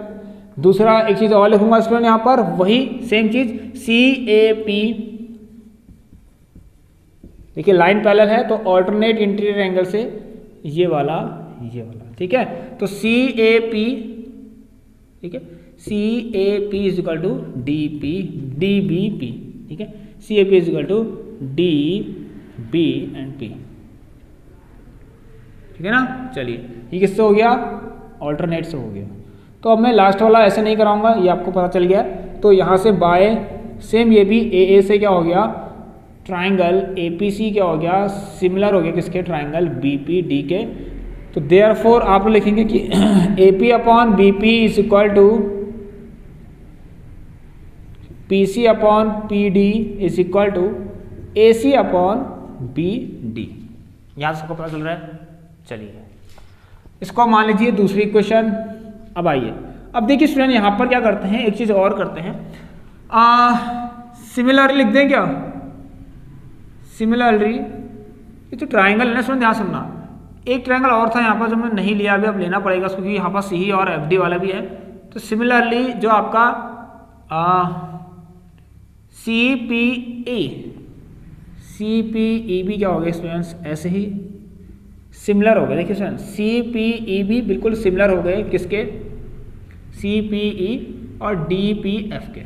दूसरा एक चीज और लिखूंगा स्टूडेंट यहां पर, वही सेम चीज CAP, देखिए लाइन पैरेलल है तो ऑल्टरनेट इंटीरियर एंगल से ये वाला, ठीक है। तो CAP, ठीक है, CAP is equal to DBP, ठीक है, CAP is equal to DB and P, ठीक है ना। चलिए ये किससे हो गया, ऑल्टरनेट से हो गया। तो अब मैं लास्ट वाला ऐसे नहीं कराऊंगा, ये आपको पता चल गया। तो यहाँ से बाय सेम ये भी AA से क्या हो गया, ट्राइंगल APC क्या हो गया, सिमिलर हो गया किसके, ट्राइंगल BPD के। तो देयरफॉर आप लिखेंगे कि AP/BP is equal to PC/PD is equal to AC/BD। यहां सबको पता चल रहा है। चलिए इसको मान लीजिए दूसरी इक्वेशन। अब आइए, अब देखिए स्टूडेंट यहां पर क्या करते हैं, एक चीज और करते हैं, सिमिलरली लिख दें क्या, सिमिलरली, ये तो ट्राइंगल है ना स्टूडेंट, ध्यान सुनना। एक ट्राइंगल और था यहाँ पर जो मैं नहीं लिया, अभी अब लेना पड़ेगा उसको, क्योंकि यहाँ पर CE और FD वाला भी है। तो सिमिलरली जो आपका CPEB क्या हो गया स्टूडेंट्स, ऐसे ही सिमिलर हो गए। देखिए स्टूडेंट्स CPEB बिल्कुल सिमिलर हो गए किसके, CPE और DPF के।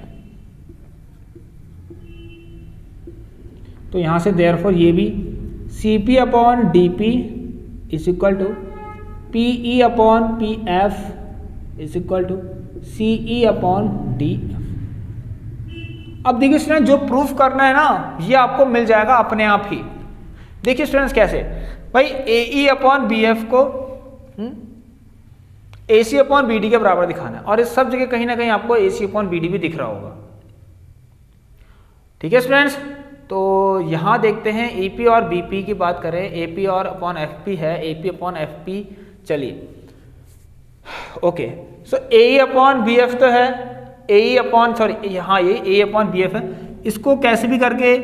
तो यहाँ से देयरफॉर ये भी CP/DP is equal to PE/PF is equal to CE/DF। अब देखिए स्टूडेंट जो प्रूफ करना है ना, ये आपको मिल जाएगा अपने आप ही। देखिए स्टूडेंट्स कैसे, भाई AE/BF को AC/BD के बराबर दिखाना है, और इस सब जगह कहीं ना कहीं आपको AC/BD भी दिख रहा होगा, ठीक है स्टूडेंट्स। तो यहां देखते हैं EP और BP की बात करें, AP और अपॉन FP है, AP/FP। चलिए ओके, सो AE/BF तो है, हाँ ये AE/BF है। इसको कैसे भी करके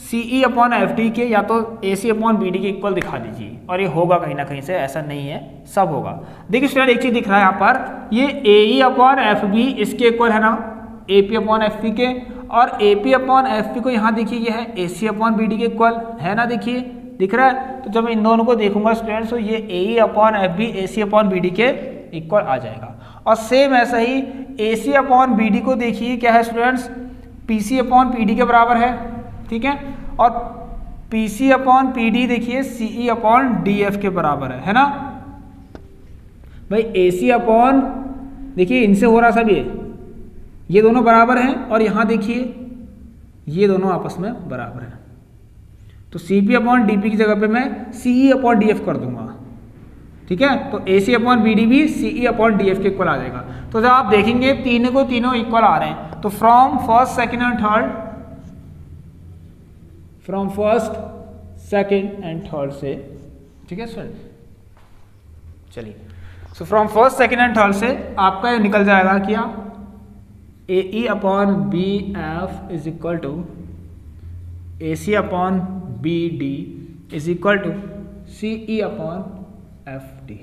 CE/FD के या तो AC/BD के इक्वल दिखा दीजिए, और ये होगा कहीं ना कहीं से, ऐसा नहीं है, सब होगा। देखिए स्टूडेंट एक चीज दिख रहा है यहाँ पर, ये AE/FB इसके इक्वल है ना AP/FP के, और AP/FP को यहाँ देखिए ये है AC/BD के इक्वल है ना, देखिए दिख रहा है। तो जब मैं इन दोनों को देखूंगा स्टूडेंट्स, तो ये AE/FB AC/BD के इक्वल आ जाएगा। और सेम ऐसा ही AC/BD को देखिए क्या है स्टूडेंट्स, PC/PD के बराबर है, ठीक है, और PC/PD देखिए CE/DF के बराबर है ना भाई। AC/ देखिए इनसे हो रहा सब, ये दोनों बराबर हैं, और यहां देखिए ये दोनों आपस में बराबर हैं। तो CP/DP की जगह पे मैं CE/DF कर दूंगा, ठीक है। तो AC/BD भी CE/DF के इक्वल आ जाएगा। तो जब आप देखेंगे तीनों को तीनों इक्वल आ रहे हैं, तो from first second and third से, ठीक है सर। चलिए so from first second and third से आपका ये निकल जाएगा क्या, AE/BF is equal to AC upon BD is equal to CE upon FD।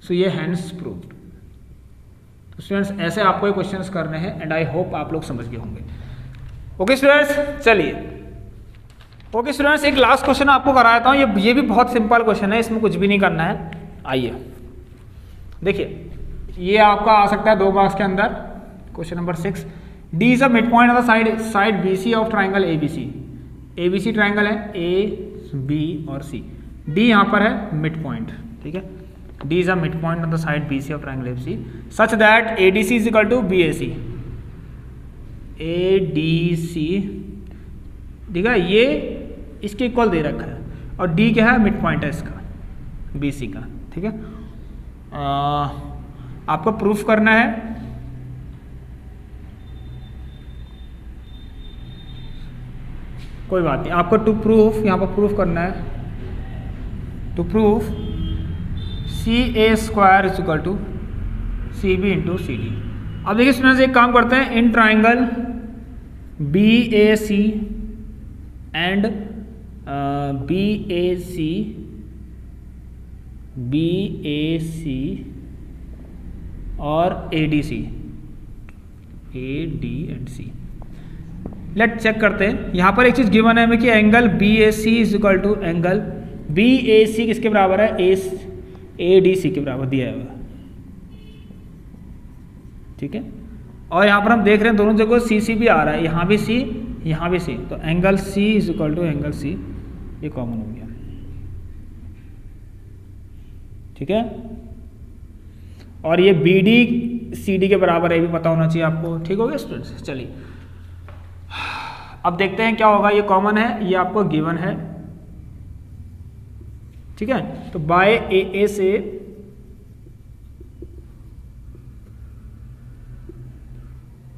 So ये हैंस प्रूव्ड। तो स्टूडेंट्स ऐसे आपको ये क्वेश्चंस करने हैं एंड आई होप आप लोग समझ गए होंगे। ओके स्टूडेंट्स, चलिए ओके स्टूडेंट्स, एक लास्ट क्वेश्चन आपको कराता हूँ। ये भी बहुत सिंपल क्वेश्चन है, इसमें कुछ भी नहीं करना है। आइए देखिए, ये आपका आ सकता है 2 मार्क्स के अंदर। Question number 6, D is a mid point of the side BC of triangle ABC। ABC triangle है A, B और C। D यहाँ पर है मिड पॉइंट, ठीक है। D is a mid point of the side BC of triangle ABC such that ADC is equal to BAC। ADC, ठीक है, ये इसके इक्वल दे रखा है और D क्या है, मिड पॉइंट है इसका BC का, ठीक है। आपको प्रूफ करना है। कोई बात नहीं, आपको टू प्रूफ यहाँ पर प्रूफ करना है। To proof CA square is equal to CB into CD। अब देखिए स्टूडेंट्स, एक काम करते हैं, in triangle BAC and BAC और ADC, AD and C। Let check करते हैं। यहाँ पर एक चीज गिवन है हमें कि angle BAC is equal to angle BAC किसके बराबर है, ADC के बराबर दिया हुआ, ठीक है। और यहाँ पर हम देख रहे हैं दोनों जगह CC भी आ रहा है, यहाँ भी C, यहाँ भी C, तो angle C is equal to angle C, ये कॉमन हो गया, ठीक है। और ये BD CD के बराबर है, ये भी पता होना चाहिए आपको, ठीक हो गया स्टूडेंट्स। चलिए अब देखते हैं क्या होगा। ये कॉमन है, ये आपको गिवन है, ठीक है। तो बाय AA से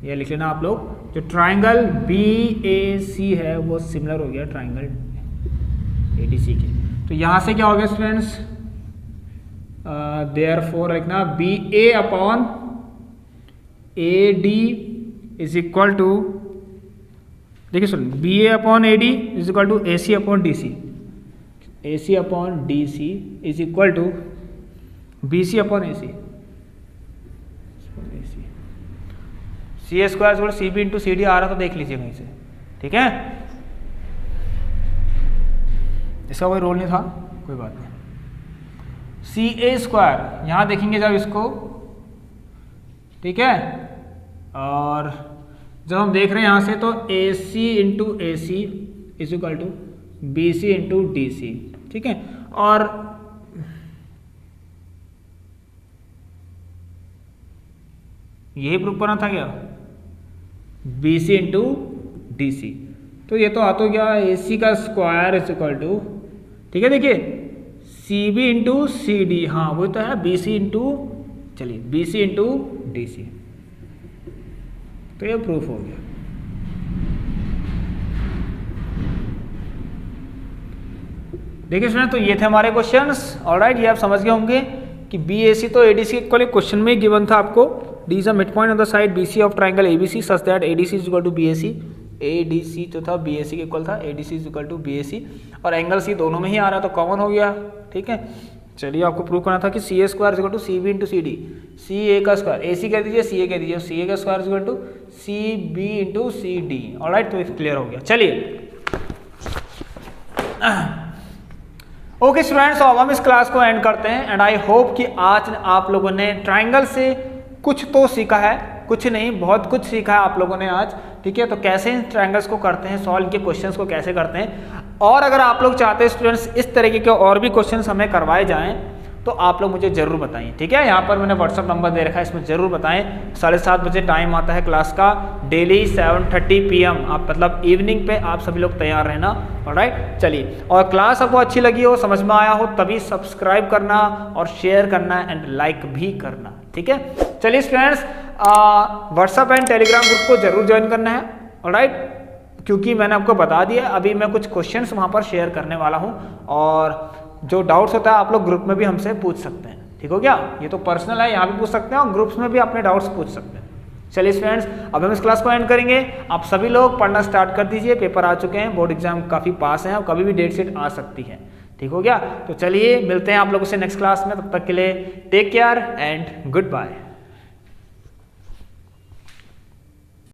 ये लिख लेना आप लोग, जो ट्राइंगल BAC है वो सिमिलर हो गया ट्राइंगल ADC के। तो यहां से क्या हो गया स्टूडेंट्स, देयरफॉर लिखना BA upon AD is equal to, देखिए सुन, BA upon AD is equal to AC upon DC, AC upon DC is equal to BC upon AC, CA square CB into CD आ रहा तो देख लीजिए कहीं से, ठीक है। इसका कोई रोल नहीं था, कोई बात नहीं। CA स्क्वायर यहाँ देखेंगे जब इसको, ठीक है, और जब हम देख रहे हैं यहाँ से तो AC into AC is equal to BC into DC, ठीक है। और यही प्रूफ करना था क्या, BC इंटू DC। तो ये तो आ तो गया AC का स्क्वायर इज इक्वल टू, ठीक है, देखिए CB इंटू CD, हाँ वो तो है BC इंटू, चलिए BC इंटू DC, तो ये प्रूफ हो गया। देखिए स्टूडेंट, तो ये थे हमारे क्वेश्चंस। ऑलराइट, ये आप समझ गए होंगे कि BAC तो ADC के इक्वल क्वेश्चन में ही गिवन था आपको। D is a mid point of the side BC of triangle ABC such that ADC is equal to BAC। ADC जो था BAC के इक्वल था, ADC is equal to BAC, और angle C दोनों में ही आ रहा है तो कॉमन हो गया, ठीक है। चलिए आपको प्रूव करना था कि CA square is equal to CB into CD, CA का स्क्वायर AC कह दीजिए, CA कह दीजिए, CA का square is equal to CB into CD। Alright, तो क्लियर हो गया। चलिए ओके स्टूडेंट्स, तो अब हम इस क्लास को एंड करते हैं एंड आई होप कि आज आप लोगों ने ट्राइंगल से कुछ तो सीखा है, कुछ नहीं बहुत कुछ सीखा है आप लोगों ने आज, ठीक है। तो कैसे इन ट्राइंगल्स को करते हैं, सॉल्व के क्वेश्चंस को कैसे करते हैं, और अगर आप लोग चाहते हैं स्टूडेंट्स इस तरीके के और भी क्वेश्चंस हमें करवाए जाएं तो आप लोग मुझे जरूर बताइए, ठीक है। यहाँ पर मैंने व्हाट्सअप नंबर दे रखा है, इसमें जरूर बताएं। 7:30 बजे टाइम आता है क्लास का, डेली 7:30 PM, आप मतलब इवनिंग पे आप सभी लोग तैयार रहना। ऑलराइट, चलिए, और क्लास आपको अच्छी लगी हो, समझ में आया हो, तभी सब्सक्राइब करना और शेयर करना एंड लाइक भी करना, ठीक है। चलिए students, WhatsApp and Telegram group को जरूर ज्वाइन करना है, ऑलराइट, क्योंकि मैंने आपको बता दिया अभी मैं कुछ क्वेश्चंस वहाँ पर शेयर करने वाला हूँ, और जो डाउट्स होता है आप लोग ग्रुप में भी हमसे पूछ सकते हैं, ठीक हो गया। ये तो पर्सनल है, यहाँ भी पूछ सकते हैं और ग्रुप्स में भी अपने डाउट्स पूछ सकते हैं, चलिए फ्रेंड्स, अब हम इस क्लास को एंड करेंगे। आप सभी लोग पढ़ना स्टार्ट कर दीजिए, पेपर आ चुके हैं, बोर्ड एग्जाम काफ़ी पास हैं, अब कभी भी डेट शीट आ सकती है। ठीक हो गया? तो चलिए मिलते हैं आप लोगों से नेक्स्ट क्लास में, तब तक के लिए take care and good bye.